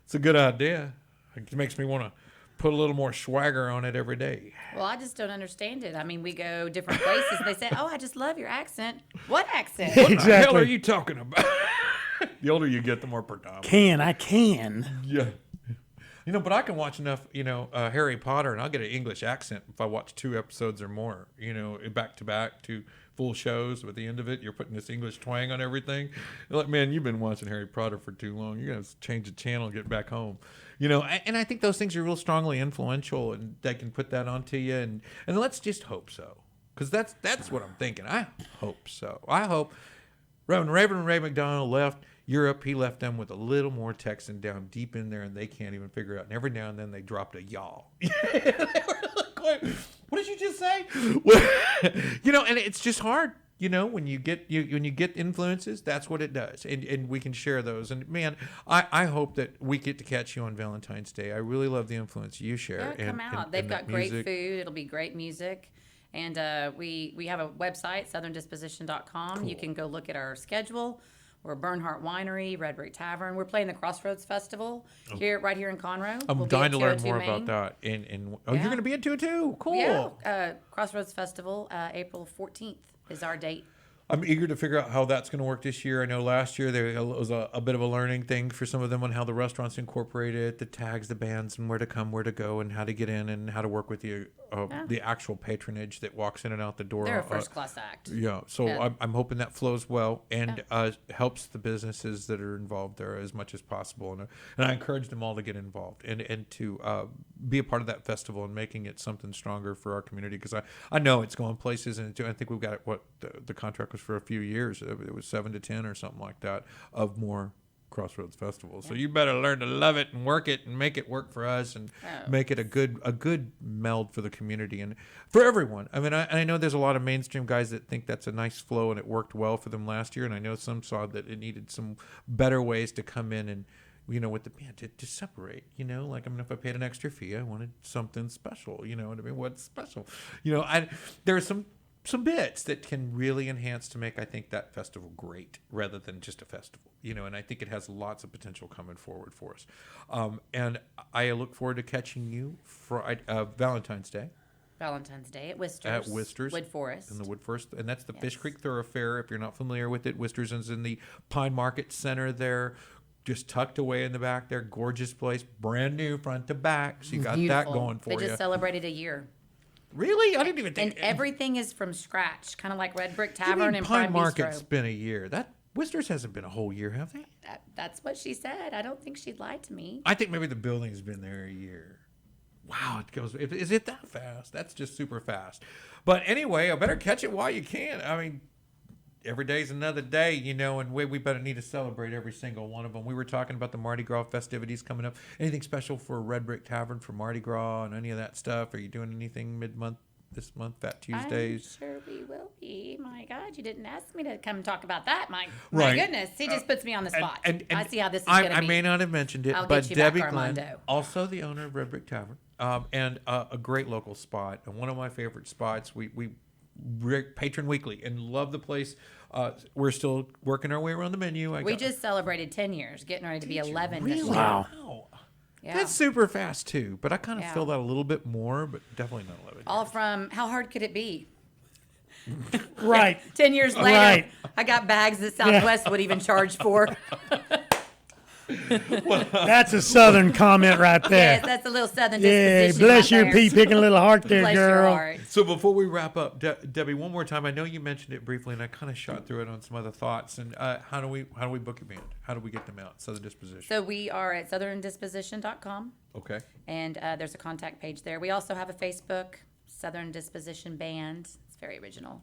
it's a good idea. It makes me want to put a little more swagger on it every day. Well, I just don't understand it. I mean, we go different places. They say, "Oh, I just love your accent." What accent? What the hell Exactly. are you talking about? The older you get, the more predominant. I can. Yeah. But I can watch enough, Harry Potter, and I'll get an English accent if I watch 2 episodes or more, back to back, 2 full shows. At the end of it, you're putting this English twang on everything. You're like, man, you've been watching Harry Potter for too long. You're going to change the channel and get back home. And I think those things are real strongly influential, and they can put that onto you. And let's just hope so. Because that's what I'm thinking. I hope so. I hope Reverend Ray McDonald left Europe. He left them with a little more Texan down deep in there, and they can't even figure it out. And every now and then they dropped a y'all. They were like, what did you just say? And it's just hard. When you get influences, that's what it does, and we can share those. And man, I hope that we get to catch you on Valentine's Day. I really love the influence you share. Yeah, come out. They've got great food. It'll be great music. And we have a website, southerndisposition.com. Cool. You can go look at our schedule. We're Bernhardt Winery, Red Brick Tavern. We're playing the Crossroads Festival right here in Conroe. I'm we'll dying to learn more Main. about that. And you're going to be into it too. Cool. Yeah, Crossroads Festival, April 14th is our date. I'm eager to figure out how that's going to work this year. I know last year there was a bit of a learning thing for some of them on how the restaurants incorporate it, the tags, the bands, and where to come, where to go, and how to get in, and how to work with the actual patronage that walks in and out the door. They're a first-class act. Yeah, so yeah. I'm hoping that flows well and helps the businesses that are involved there as much as possible. And I encourage them all to get involved and to be a part of that festival and making it something stronger for our community, because I know it's going places, and I think we've got the contract was for a few years. It was 7 to 10 or something like that of more Crossroads festivals. So you better learn to love it and work it and make it work for us and make it a good meld for the community and for everyone. I mean, I know there's a lot of mainstream guys that think that's a nice flow and it worked well for them last year, and I know some saw that it needed some better ways to come in and with the band to separate, if I paid an extra fee, I wanted something special, you know what I mean? What's special? There are some bits that can really enhance to make, I think, that festival great rather than just a festival, and I think it has lots of potential coming forward for us. And I look forward to catching you for Valentine's Day. Valentine's Day at Wister's. Wood Forest. In the Wood Forest. And that's the Fish Creek Thoroughfare. If you're not familiar with it, Wister's is in the Pine Market Center there. Just tucked away in the back there. Gorgeous place. Brand new front to back. So you got Beautiful. that going for you. They just celebrated a year. Really? I didn't even think. And everything is from scratch, kind of like Red Brick Tavern and Pine Prime Market's Bistro. been a year. That Wister's hasn't been a whole year, have they? That's what she said. I don't think she'd lied to me. I think maybe the building's been there a year. Wow, it goes. Is it that fast? That's just super fast. But anyway, I better catch it while you can. I mean, every day's another day, and we better need to celebrate every single one of them. We were talking about the Mardi Gras festivities coming up. Anything special for Red Brick Tavern for Mardi Gras and any of that stuff? Are you doing anything mid-month, this month, Fat Tuesdays? I'm sure we will be. My God, you didn't ask me to come talk about that. My Right. goodness, he just puts me on the spot. And I see how this is going to be. I may not have mentioned it, I'll but get you back, Debbie Glenn, Armando. also the owner of Red Brick Tavern, and a great local spot, and one of my favorite spots. We patron weekly and love the place. We're still working our way around the menu. We just celebrated 10 years, getting ready to be 11 this Really? year. Wow. Yeah. That's super fast too, but I kind of Yeah. feel that a little bit more, but definitely not 11. All from, how hard could it be? Right. 10 years later, Right. I got bags that Southwest would even charge for. That's a Southern comment right there. Yes, that's a little Southern Yeah, disposition. bless right your there. pea picking a little heart there, Bless your girl. heart. So before we wrap up, Debbie, one more time. I know you mentioned it briefly, and I kind of shot through it on some other thoughts. And how do we book a band? How do we get them out? Southern Disposition. So we are at southerndisposition.com, Okay. and there's a contact page there. We also have a Facebook, Southern Disposition Band. It's very original.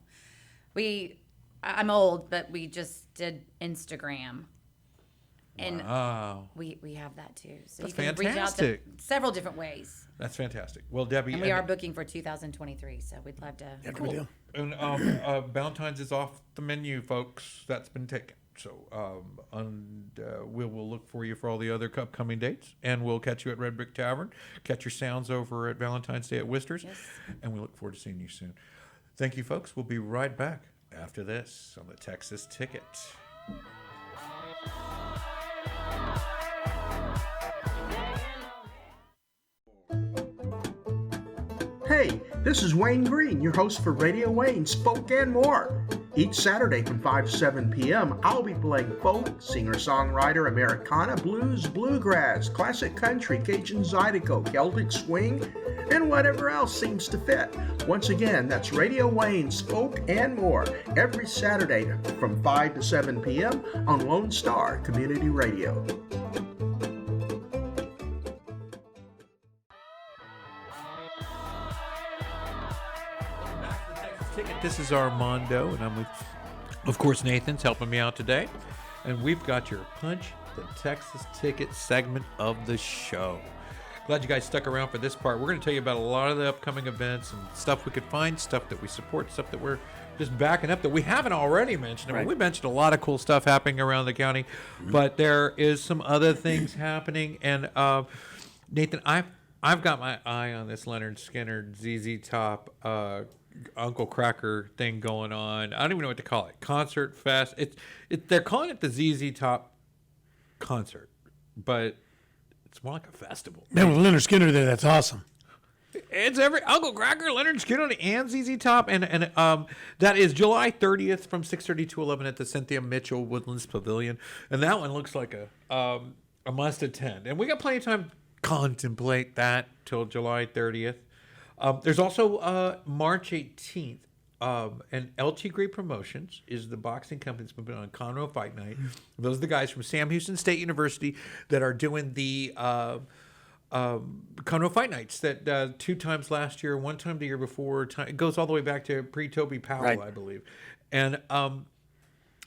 I'm old, but we just did Instagram. And Wow. we have that too. So That's you can reach out to fantastic. several different ways. That's fantastic. Well, Debbie, And we are booking for 2023, so we'd love to. Yeah, good deal. and Valentine's is off the menu, folks. That's been taken. So, we will look for you for all the other upcoming dates, and we'll catch you at Red Brick Tavern. Catch your sounds over at Valentine's Day at Wister's, and we look forward to seeing you soon. Thank you, folks. We'll be right back after this on the Texas Ticket. Hey, this is Wayne Green, your host for Radio Wayne's Folk and More. Each Saturday from 5 to 7 p.m., I'll be playing folk, singer-songwriter, Americana, blues, bluegrass, classic country, Cajun Zydeco, Celtic swing, and whatever else seems to fit. Once again, that's Radio Wayne's Folk and More, every Saturday from 5 to 7 p.m. on Lone Star Community Radio. This is Armando, and I'm with, of course, Nathan's helping me out today. And we've got your Punch the Texas Ticket segment of the show. Glad you guys stuck around for this part. We're going to tell you about a lot of the upcoming events and stuff we could find, stuff that we support, stuff that we're just backing up that we haven't already mentioned. I mean, we mentioned a lot of cool stuff happening around the county, but there is some other things happening. And Nathan, I've got my eye on this Leonard Skinner ZZ Top Uncle Cracker thing going on. I don't even know what to call it. Concert fest. They're calling it the ZZ Top concert, but it's more like a festival. Man, with Leonard Skinner there, that's awesome. It's every Uncle Cracker, Leonard Skinner, and ZZ Top, and that is July 30th from 6:30 to 11 at the Cynthia Mitchell Woodlands Pavilion, and that one looks like a must attend. And we got plenty of time to contemplate that till July 30th. There's also March 18th, and LT Great Promotions is the boxing company that's been putting on Conroe Fight Night. Those are the guys from Sam Houston State University that are doing the Conroe Fight Nights that 2 times last year, 1 time the year before. It goes all the way back to pre-Toby Powell, I believe. And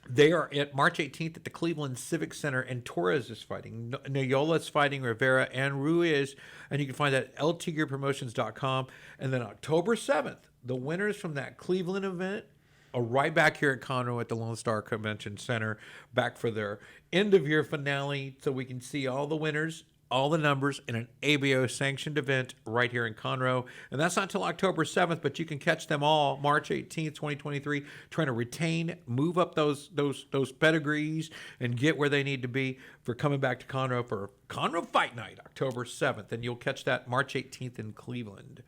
they are at March 18th at the Cleveland Civic Center, and Torres is fighting. Nayola's fighting Rivera and Ruiz, and you can find that at ltgearpromotions.com. And then October 7th, the winners from that Cleveland event are right back here at Conroe at the Lone Star Convention Center, back for their end-of-year finale, so we can see all the winners, all the numbers in an ABO-sanctioned event right here in Conroe. And that's not until October 7th, but you can catch them all March 18th, 2023, trying to retain, move up those pedigrees, and get where they need to be for coming back to Conroe for Conroe Fight Night, October 7th. And you'll catch that March 18th in Cleveland.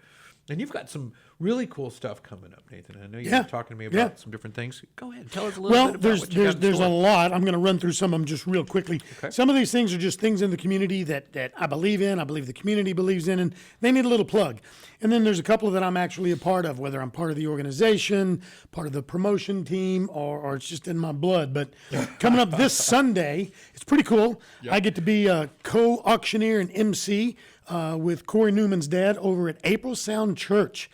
And you've got some really cool stuff coming up, Nathan. I know you've been talking to me about some different things. Go ahead and tell us a little bit about what you got in there's store. a lot. I'm going to run through some of them just real quickly. Okay. Some of these things are just things in the community that I believe in, I believe the community believes in, and they need a little plug. And then there's a couple that I'm actually a part of, whether I'm part of the organization, part of the promotion team, or it's just in my blood. But coming up this Sunday, it's pretty cool. I get to be a co-auctioneer and MC with Corey Newman's dad over at April Sound Church.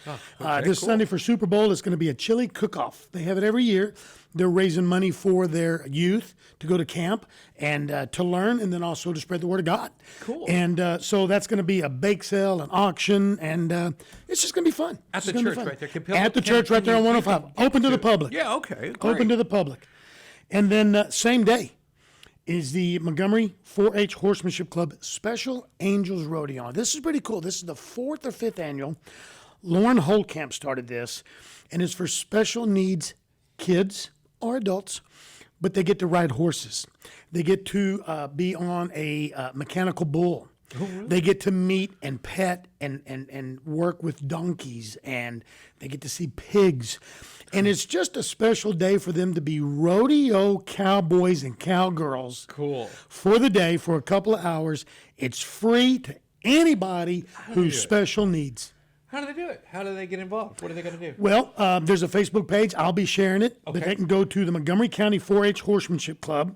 This Sunday for Super Bowl, it's going to be a chili cook-off. They have it every year. They're raising money for their youth to go to camp and to learn, and then also to spread the word of God. Cool. And so that's going to be a bake sale, an auction, and it's just going to be fun. At the church right there. At the church right there on 105. Open to the public. Yeah, okay. Great. Open to the public. And then same day is the Montgomery 4-H Horsemanship Club Special Angels Rodeo. This is pretty cool. This is the 4th or 5th annual. Lauren Holtkamp started this, and it's for special needs kids or adults, but they get to ride horses. They get to be on a mechanical bull. Oh, really? They get to meet and pet and work with donkeys, and they get to see pigs. And it's just a special day for them to be rodeo cowboys and cowgirls. Cool. For the day, for a couple of hours. It's free to anybody who's special needs. How do they do it? How do they get involved? What are they going to do? Well, there's a Facebook page. I'll be sharing it. Okay. But they can go to the Montgomery County 4-H Horsemanship Club.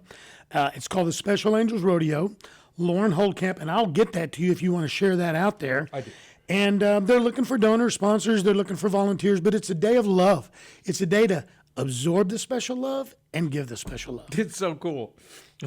It's called the Special Angels Rodeo. Lauren Holtkamp, and I'll get that to you if you want to share that out there. I do. And they're looking for donors, sponsors. They're looking for volunteers. But it's a day of love. It's a day to absorb the special love and give the special love. It's so cool.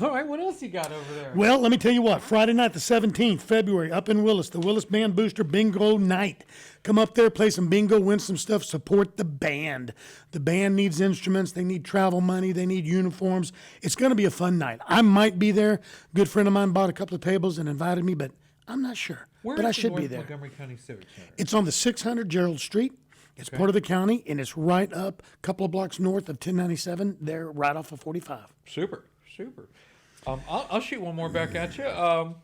All right, what else you got over there? Well, let me tell you what. Friday night, the 17th, February, up in Willis, the Willis Band Booster Bingo Night. Come up there, play some bingo, win some stuff, support the band. The band needs instruments. They need travel money. They need uniforms. It's going to be a fun night. I might be there. A good friend of mine bought a couple of tables and invited me, but I'm not sure. But I should be there. Montgomery County Civic Center? It's on the 600 Gerald Street. It's part of the county, and it's right up a couple of blocks north of 1097. There, right off of 45. Super. I'll shoot one more back at you.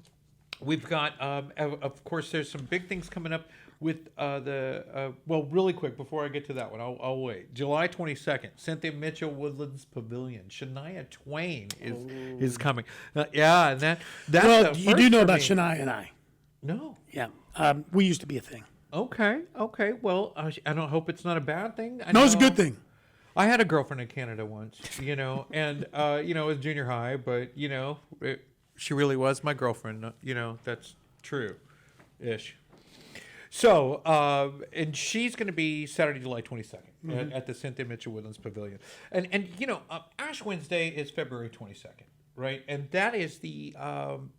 We've got, of course, there's some big things coming up with well, really quick before I get to that one, I'll wait. July 22nd, Cynthia Mitchell Woodlands Pavilion. Shania Twain is coming. Yeah, and that's well, you do know about Shania and I. No. Yeah, we used to be a thing. Okay. Well, I don't hope it's not a bad thing. No, it's a good thing. I had a girlfriend in Canada once, and, it was junior high, but, she really was my girlfriend. That's true-ish. So, and she's going to be Saturday, July 22nd at the Cynthia Mitchell Woodlands Pavilion. And Ash Wednesday is February 22nd. Right, and that is the,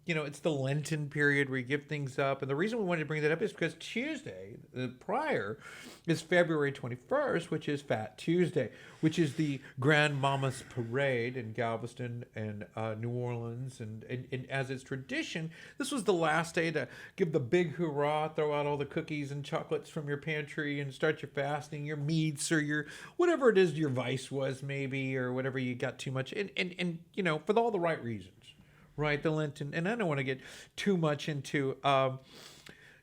it's the Lenten period where you give things up. And the reason we wanted to bring that up is because Tuesday, the prior, is February 21st, which is Fat Tuesday, which is the Grand Mama's Parade in Galveston and New Orleans. And as is tradition, this was the last day to give the big hurrah, throw out all the cookies and chocolates from your pantry and start your fasting, your meats or your whatever it is your vice was maybe, or whatever you got too much. And for all the right reasons, right? The Lenten, and I don't want to get too much into,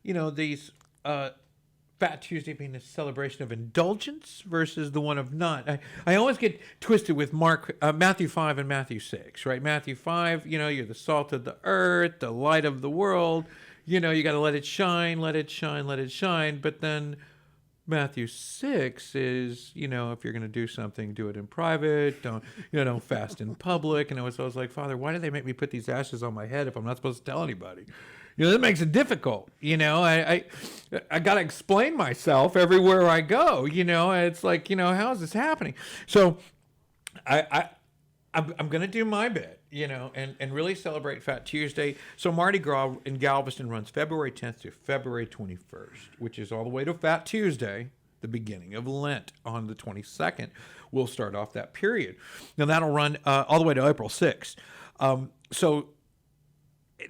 these Fat Tuesday being a celebration of indulgence versus the one of not. I always get twisted with Matthew 5 and Matthew 6, right? Matthew 5, you're the salt of the earth, the light of the world. You got to let it shine, let it shine, let it shine. But then Matthew 6 is, if you're going to do something, do it in private. Don't fast in public. And I was like, Father, why do they make me put these ashes on my head if I'm not supposed to tell anybody? That makes it difficult. I got to explain myself everywhere I go. It's like, how is this happening? So I'm going to do my bit, and really celebrate Fat Tuesday. So Mardi Gras in Galveston runs February 10th to February 21st, which is all the way to Fat Tuesday, the beginning of Lent on the 22nd. We'll start off that period. Now that'll run all the way to April 6th. So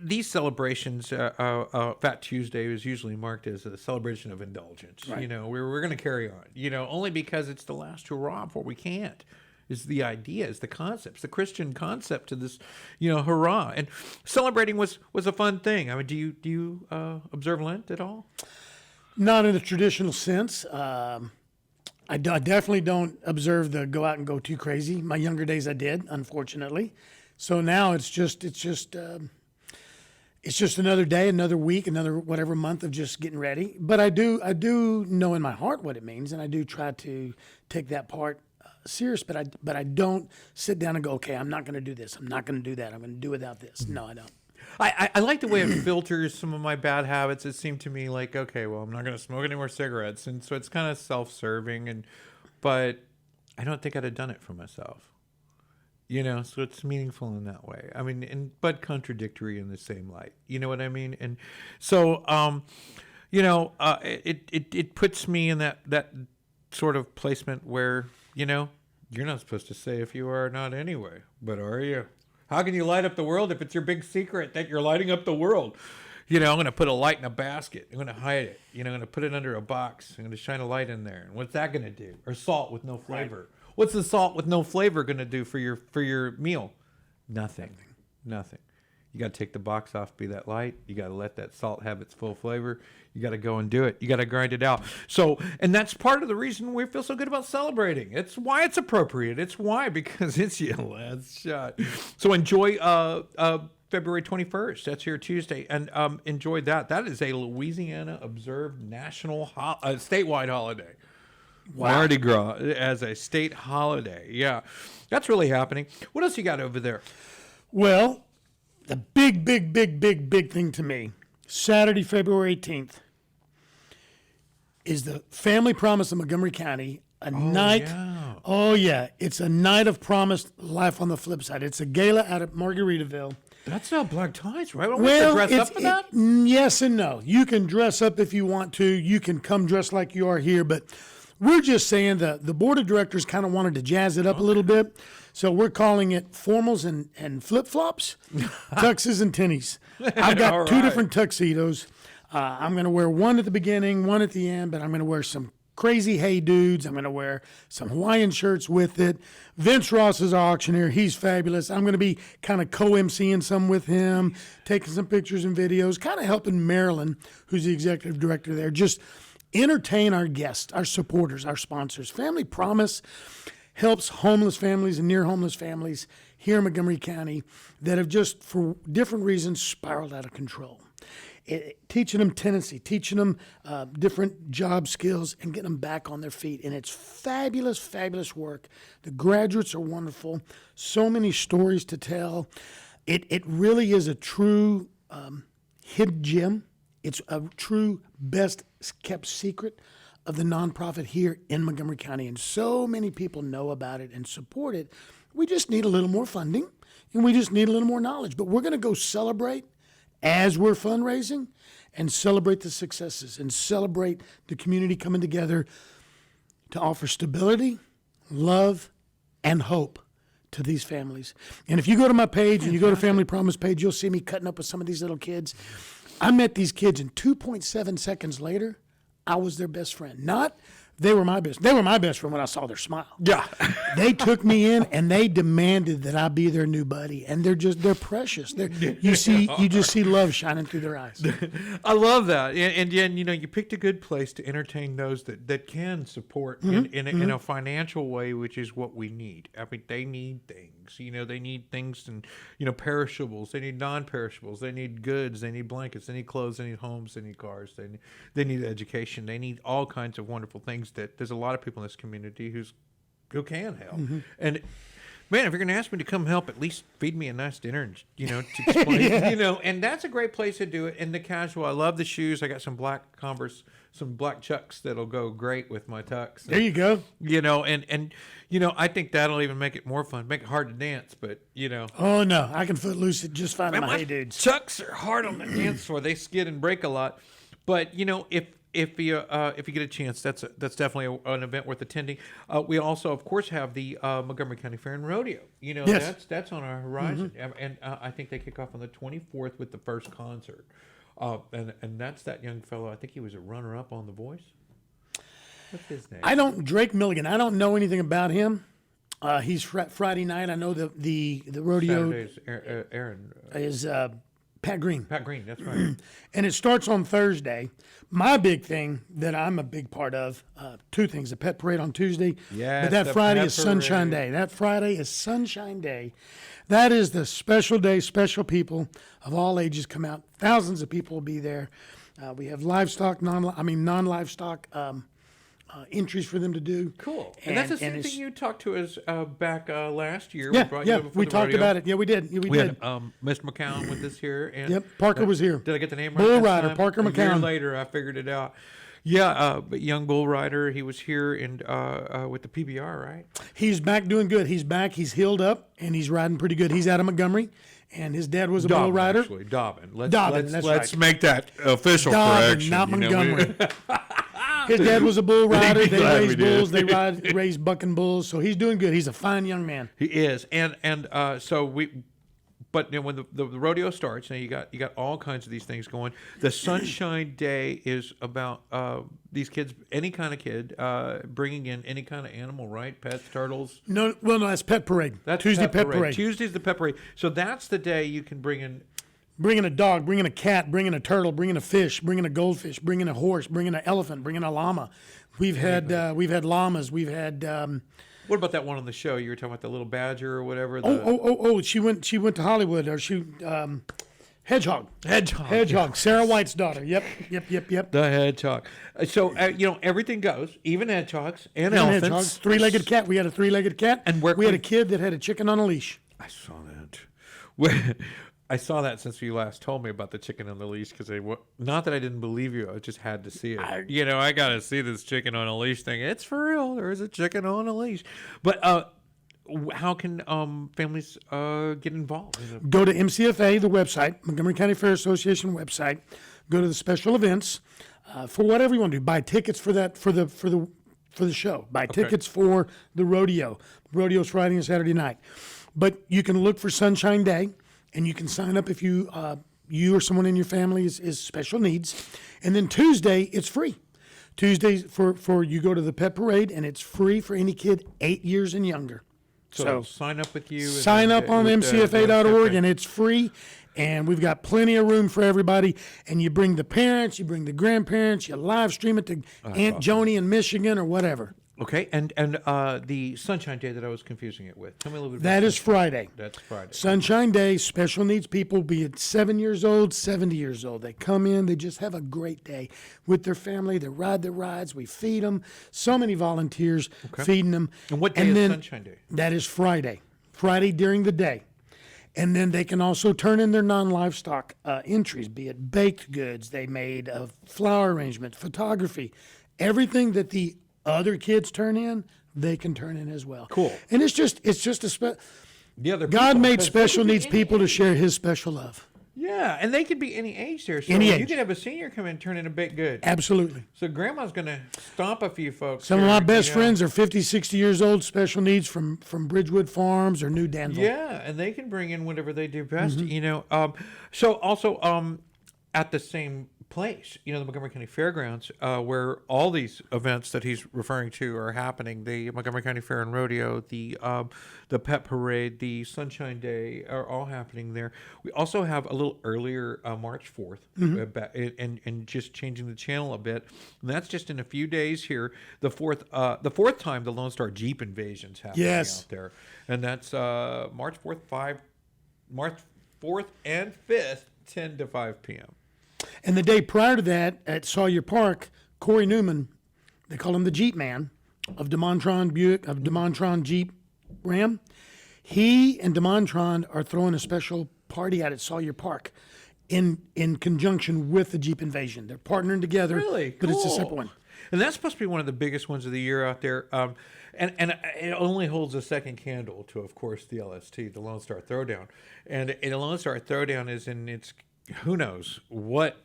these celebrations, Fat Tuesday is usually marked as a celebration of indulgence. Right. We're going to carry on, only because it's the last hurrah before we can't. Is the idea, is the concept, it's the Christian concept to this, hurrah. And celebrating was a fun thing. I mean, do you observe Lent at all? Not in the traditional sense. I definitely don't observe the go out and go too crazy. My younger days I did, unfortunately. So now it's just another day, another week, another whatever month of just getting ready. But I do know in my heart what it means, and I do try to take that part serious, but I don't sit down and go, okay, I'm not going to do this. I'm not going to do that. I'm going to do without this. No, I don't. I like the way it filters some of my bad habits. It seemed to me like, okay, well, I'm not going to smoke any more cigarettes. And so it's kind of self-serving, but I don't think I'd have done it for myself. So it's meaningful in that way. I mean, but contradictory in the same light. You know what I mean? And so, it puts me in that sort of placement where, you're not supposed to say if you are or not anyway, but are you? How can you light up the world if it's your big secret that you're lighting up the world? I'm going to put a light in a basket. I'm going to hide it. I'm going to put it under a box. I'm going to shine a light in there. And what's that going to do? Or salt with no flavor. Right. What's the salt with no flavor going to do for your meal? Nothing. You got to take the box off, be that light. You got to let that salt have its full flavor. You got to go and do it. You got to grind it out. So, and that's part of the reason we feel so good about celebrating. It's why it's appropriate. It's why, because it's your last shot. So enjoy February 21st. That's here Tuesday. And enjoy that. That is a Louisiana observed national, statewide holiday. Wow. Mardi Gras as a state holiday. Yeah. That's really happening. What else you got over there? Well, the big thing to me, Saturday, February 18th, is the Family Promise of Montgomery County, a night Oh, yeah. It's a night of promised life on the flip side. It's a gala out at Margaritaville. That's not black ties, right? Don't we have to dress up for that? Yes and no. You can dress up if you want to. You can come dressed like you are here, but we're just saying that the board of directors kind of wanted to jazz it up a little bit. So we're calling it formals and flip-flops, tuxes and tinnies. I've got All two right. different tuxedos. I'm going to wear one at the beginning, one at the end, but I'm going to wear some crazy hey dudes. I'm going to wear some Hawaiian shirts with it. Vince Ross is our auctioneer. He's fabulous. I'm going to be kind of co-emceeing some with him, taking some pictures and videos, kind of helping Marilyn, who's the executive director there, just entertain our guests, our supporters, our sponsors. Family Promise helps homeless families and near homeless families here in Montgomery County that have just, for different reasons, spiraled out of control. Teaching them tenancy, teaching them different job skills, and getting them back on their feet. And it's fabulous, fabulous work. The graduates are wonderful. So many stories to tell. It really is a true hidden gem. It's a true best kept secret of the nonprofit here in Montgomery County. And so many people know about it and support it. We just need a little more funding, and we just need a little more knowledge. But we're going to go celebrate as we're fundraising and celebrate the successes and celebrate the community coming together to offer stability, love, and hope to these families. And if you go to my page and you go to Family Promise page, you'll see me cutting up with some of these little kids. I met these kids, and 2.7 seconds later, I was their best friend. Not they were my best friend when I saw their smile. Yeah. They took me in and they demanded that I be their new buddy, and they're precious. You just see love shining through their eyes. I love that, and you picked a good place to entertain those that can support in a financial way, which is what we need. I mean, they need things. They need things and perishables. They need non-perishables. They need goods. They need blankets. They need clothes. They need homes. They need cars. They need education. They need all kinds of wonderful things that there's a lot of people in this community who can help. And man, if you're going to ask me to come help, at least feed me a nice dinner and, to explain, and that's a great place to do it. And the casual, I love the shoes. I got some black Converse, some black Chucks that'll go great with my tux. There you go. I think that'll even make it more fun, make it hard to dance, but Oh no, I can foot loose it just fine. man, My hey dudes. Chucks are hard on the dance floor. They skid and break a lot. But, if you get a chance, that's definitely an event worth attending. We also, of course, have the Montgomery County Fair and Rodeo. Yes. That's on our horizon, and I think they kick off on the 24th with the first concert. And that's that young fellow. I think he was a runner-up on The Voice. What's his name? Drake Milligan. I don't know anything about him. He's Friday night. I know the rodeo Saturday's Aaron. is Pat Green. Pat Green, that's right. And it starts on Thursday. My big thing that I'm a big part of, two things: the pet parade on Tuesday. Yes, but that the Friday pet is Sunshine parade. Day. That Friday is Sunshine Day. That is the special day. Special people of all ages come out. Thousands of people will be there. We have livestock, non-livestock entries for them to do. Cool. And that's the same it's- thing you talked to us back last year. Yeah, brought you over for we the talked rodeo. about it. Yeah, we did. Yeah, we We did. had Mr. McCown with us here. And Yep, Parker was here. Did I get the name right? Bull this rider, time? Parker A year McCown. later, I figured it out. Yeah, but young bull rider, he was here and with the PBR, right? He's back doing good. He's back. He's healed up, and he's riding pretty good. He's out of Montgomery, and his dad was a bull rider. Actually, Dobbin. Dobbin, that's Let's right. make that official Dobbin, correction. not you know, Montgomery. His dad was a bull rider. They Glad we raise did. bulls. They raise bucking bulls. So he's doing good. He's a fine young man. He is, and so we. But when the rodeo starts, now you got all kinds of these things going. The Sunshine Day is about these kids, any kind of kid, bringing in any kind of animal, right? Pets, turtles. No, that's pet parade. That's Tuesday pet parade. Tuesday's the pet parade. So that's the day you can bring in. Bringing a dog, bringing a cat, bringing a turtle, bringing a fish, bringing a goldfish, bringing a horse, bringing an elephant, bringing a llama. We've had llamas. We've had. What about that one on the show? You were talking about the little badger or whatever. She went to Hollywood, or Hedgehog. Hedgehog. Sarah White's daughter. Yep. The hedgehog. So everything goes, even hedgehogs and Hedgehogs. elephants. Three-legged cat. We had a three-legged cat. And we had a kid that had a chicken on a leash. I saw that. I saw that since you last told me about the chicken on the leash because not that I didn't believe you, I just had to see it. I got to see this chicken on a leash thing. It's for real. There is a chicken on a leash. But how can families get involved? Go to MCFA, the website, Montgomery County Fair Association website. Go to the special events for whatever you want to do. Buy tickets for that for the show. Buy tickets for the rodeo. The rodeo's Friday and Saturday night. But you can look for Sunshine Day, and you can sign up if you or someone in your family is special needs. And then Tuesday, it's free. Tuesdays for you go to the pet parade, and it's free for any kid 8 years and younger. So sign up with you. Sign up on mcfa.org, and it's free. And we've got plenty of room for everybody. And you bring the parents, you bring the grandparents, you live stream it to Aunt Joni in Michigan or whatever. Okay, and the Sunshine Day that I was confusing it with. Tell me a little bit about that. Is Friday. That's Friday. Sunshine Day, special needs people, be it 7 years old, 70 years old. They come in, they just have a great day with their family. They ride their rides. We feed them. So many volunteers feeding them. And what day is Sunshine Day? That is Friday. Friday during the day. And then they can also turn in their non-livestock entries, be it baked goods they made, flower arrangement, photography, everything that the other kids turn in, they can turn in as well. Cool. And it's just God made special needs people to share His special love. Yeah, and they could be any age there. So Any age. You could have a senior come in and turn in a baked good. Absolutely. So grandma's going to stomp a few folks. Some of my best friends are 50, 60 years old, special needs from Bridgewood Farms or New Danville. Yeah, and they can bring in whatever they do best. So also at the same place, the Montgomery County Fairgrounds, where all these events that he's referring to are happening. The Montgomery County Fair and Rodeo, the Pet Parade, the Sunshine Day are all happening there. We also have a little earlier March 4th, and just changing the channel a bit. And that's just in a few days here. The fourth time the Lone Star Jeep Invasion's happening out there, and that's March 4th and 5th, 10 to 5 p.m. And the day prior to that, at Sawyer Park, Corey Newman, they call him the Jeep Man of DeMontron Buick, of DeMontron Jeep Ram. He and DeMontron are throwing a special party out at Sawyer Park in conjunction with the Jeep Invasion. They're partnering together, Really? but it's a Cool. separate one. And that's supposed to be one of the biggest ones of the year out there. And it only holds a second candle to, of course, the LST, the Lone Star Throwdown. And the Lone Star Throwdown is in its, who knows what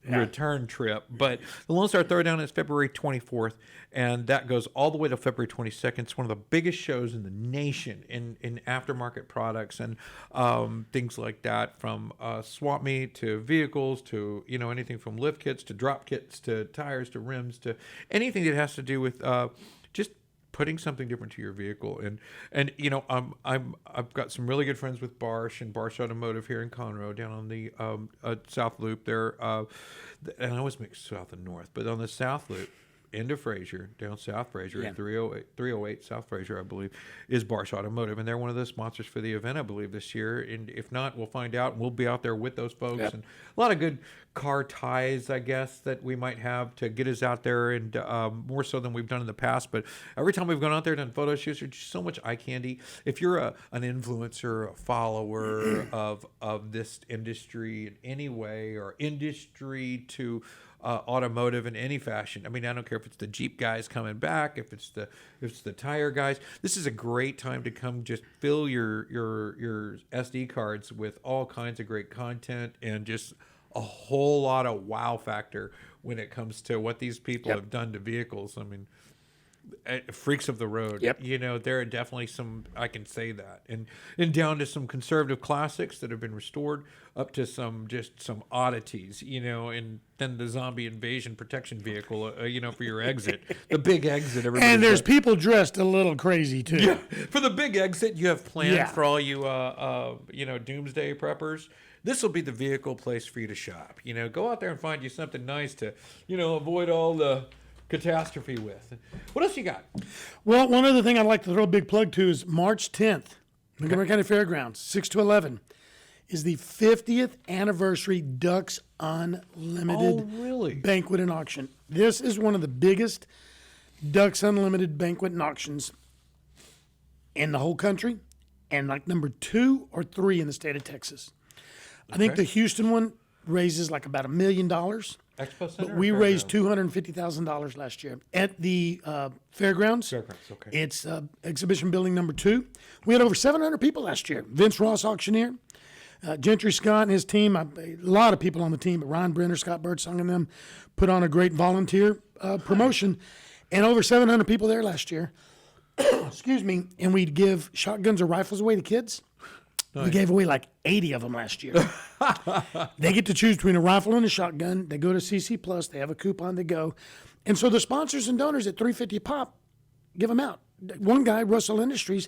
return trip. But the Lone Star Throwdown is February 24th, and that goes all the way to February 22nd. It's one of the biggest shows in the nation in aftermarket products and things like that, from swap meet to vehicles to, anything from lift kits to drop kits to tires to rims to anything that has to do with just putting something different to your vehicle. And I've got some really good friends with BARSH and BARSH Automotive here in Conroe, down on the South Loop there. And I always mix South and North, but on the South Loop, into Fraser, down South Fraser, at 308 South Fraser, I believe, is BARSH Automotive. And they're one of the sponsors for the event, I believe, this year. And if not, we'll find out. And we'll be out there with those folks. Yep. And a lot of good car ties, I guess, that we might have to get us out there, and more so than we've done in the past. But every time we've gone out there and done photo shoots, there's just so much eye candy. If you're an influencer, a follower of this industry in any way, or industry to automotive in any fashion. I mean, I don't care if it's the Jeep guys coming back, if it's the tire guys. This is a great time to come just fill your SD cards with all kinds of great content and just a whole lot of wow factor when it comes to what these people have done to vehicles. I mean, freaks of the road. Yep. There are definitely some, I can say that, and down to some conservative classics that have been restored, up to some oddities, and then the zombie invasion protection vehicle, for your exit, the big exit. And there's people dressed a little crazy too. Yeah, for the big exit you have planned for all you, doomsday preppers. This will be the vehicle place for you to shop. Go out there and find you something nice to, avoid all the catastrophe with. What else you got? Well, one other thing I'd like to throw a big plug to is March 10th, Montgomery County Fairgrounds, 6 to 11, is the 50th anniversary Ducks Unlimited banquet and auction. This is one of the biggest Ducks Unlimited banquet and auctions in the whole country, and like number 2 or 3 in the state of Texas. I think the Houston one raises like about $1 million. Expo Center. But or we raised Fairgrounds? $250,000 last year at the fairgrounds. Fairgrounds, okay. It's exhibition building number 2. We had over 700 people last year. Vince Ross, auctioneer, Gentry Scott and his team. A lot of people on the team, but Ryan Brenner, Scott Birdsong, and them put on a great volunteer promotion, and over 700 people there last year. Excuse me. And we'd give shotguns or rifles away to kids. We gave away like 80 of them last year. They get to choose between a rifle and a shotgun. They go to CC Plus. They have a coupon. They go. And so the sponsors and donors at $3.50 pop give them out. One guy, Russell Industries,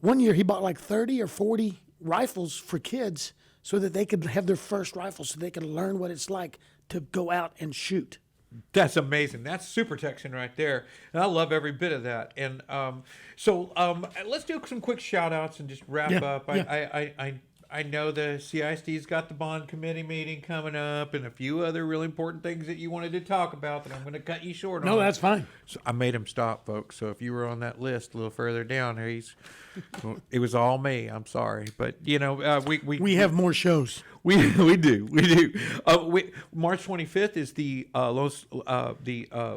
one year he bought like 30 or 40 rifles for kids so that they could have their first rifle, so they could learn what it's like to go out and shoot. That's amazing. That's super Texan right there. And I love every bit of that. And so let's do some quick shout outs and just wrap up. I know the CISD's got the bond committee meeting coming up and a few other really important things that you wanted to talk about that I'm going to cut you short on. No, that's fine. So I made him stop, folks. So if you were on that list a little further down, it was all me. I'm sorry. But, we have more shows. We do. March 25th is the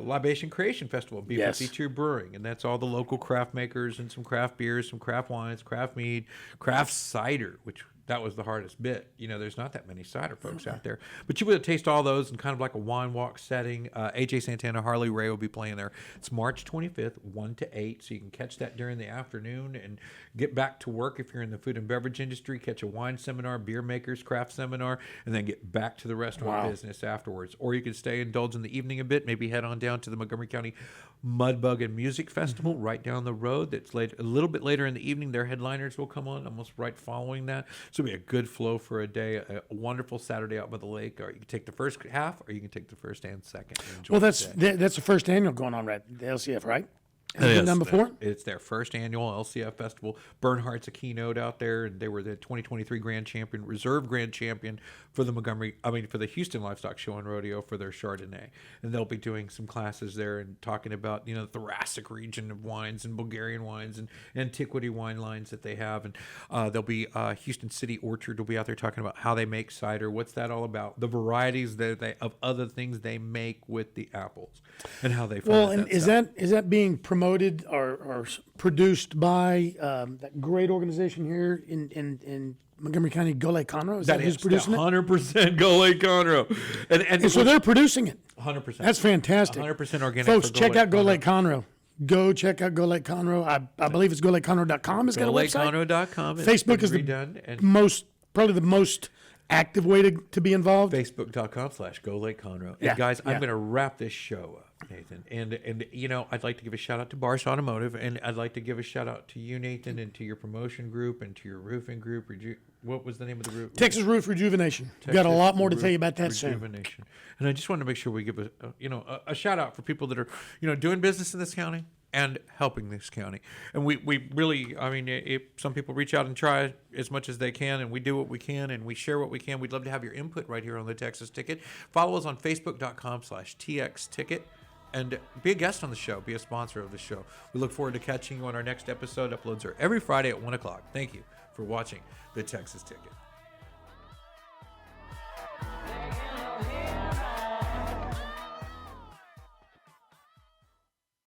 Libation Creation Festival, B52 Brewing, and that's all the local craft makers and some craft beers, some craft wines, craft mead, craft cider, which that was the hardest bit. There's not that many cider folks out there, but you would taste all those in kind of like a wine walk setting. AJ Santana, Harley Ray will be playing there. It's March 25th, 1 to 8, so you can catch that during the afternoon and get back to work if you're in the food and beverage industry. Catch a wine seminar, beer makers craft seminar, and then get back to the restaurant business afterwards. Or you can stay, indulge in the evening a bit, maybe head on down to the Montgomery County Mudbug and Music Festival right down the road. That's late, a little bit later in the evening. Their headliners will come on almost right following that. So it'll be a good flow for a day, a wonderful Saturday out by the lake. Or you can take the first half, or you can take the first and second. And enjoy Well, that's the first annual going on, right? The LCF, right? Has it been done before? It's their first annual LCF festival. Bernhardt's a keynote out there, and they were the 2023 grand champion, reserve grand champion for the Houston Livestock Show and Rodeo for their Chardonnay. And they'll be doing some classes there and talking about, the thoracic region of wines and Bulgarian wines and antiquity wine lines that they have. And there'll be Houston City Orchard will be out there talking about how they make cider, what's that all about, the varieties of other things they make with the apples, and how they and is that being promoted or produced by that great organization here in Montgomery County, Golakeconroe? Is that who's producing it? 100% Golakeconroe. And so they're producing it. 100%. That's fantastic. 100% organic. Folks, check out Golakeconroe. Go check out Golakeconroe. I believe it's Golakeconroe.com. It's got a website. Golakeconroe.com. Facebook is probably the most active way to be involved. Facebook.com/Golakeconroe. And guys, I'm going to wrap this show up, Nathan. And I'd like to give a shout out to BARSH Automotive, and I'd like to give a shout out to you, Nathan, and to your promotion group and to your roofing group. What was the name of the group? Texas Roof Rejuvenation. We've got a lot more to tell you about that soon. And I just wanted to make sure we give a shout out for people that are doing business in this county and helping this county. And we really, if some people reach out and try as much as they can, and we do what we can, and we share what we can. We'd love to have your input right here on the Texas Ticket. Follow us on Facebook.com/TXTicket. And be a guest on the show. Be a sponsor of the show. We look forward to catching you on our next episode. Uploads are every Friday at 1 o'clock. Thank you for watching the Texas Ticket.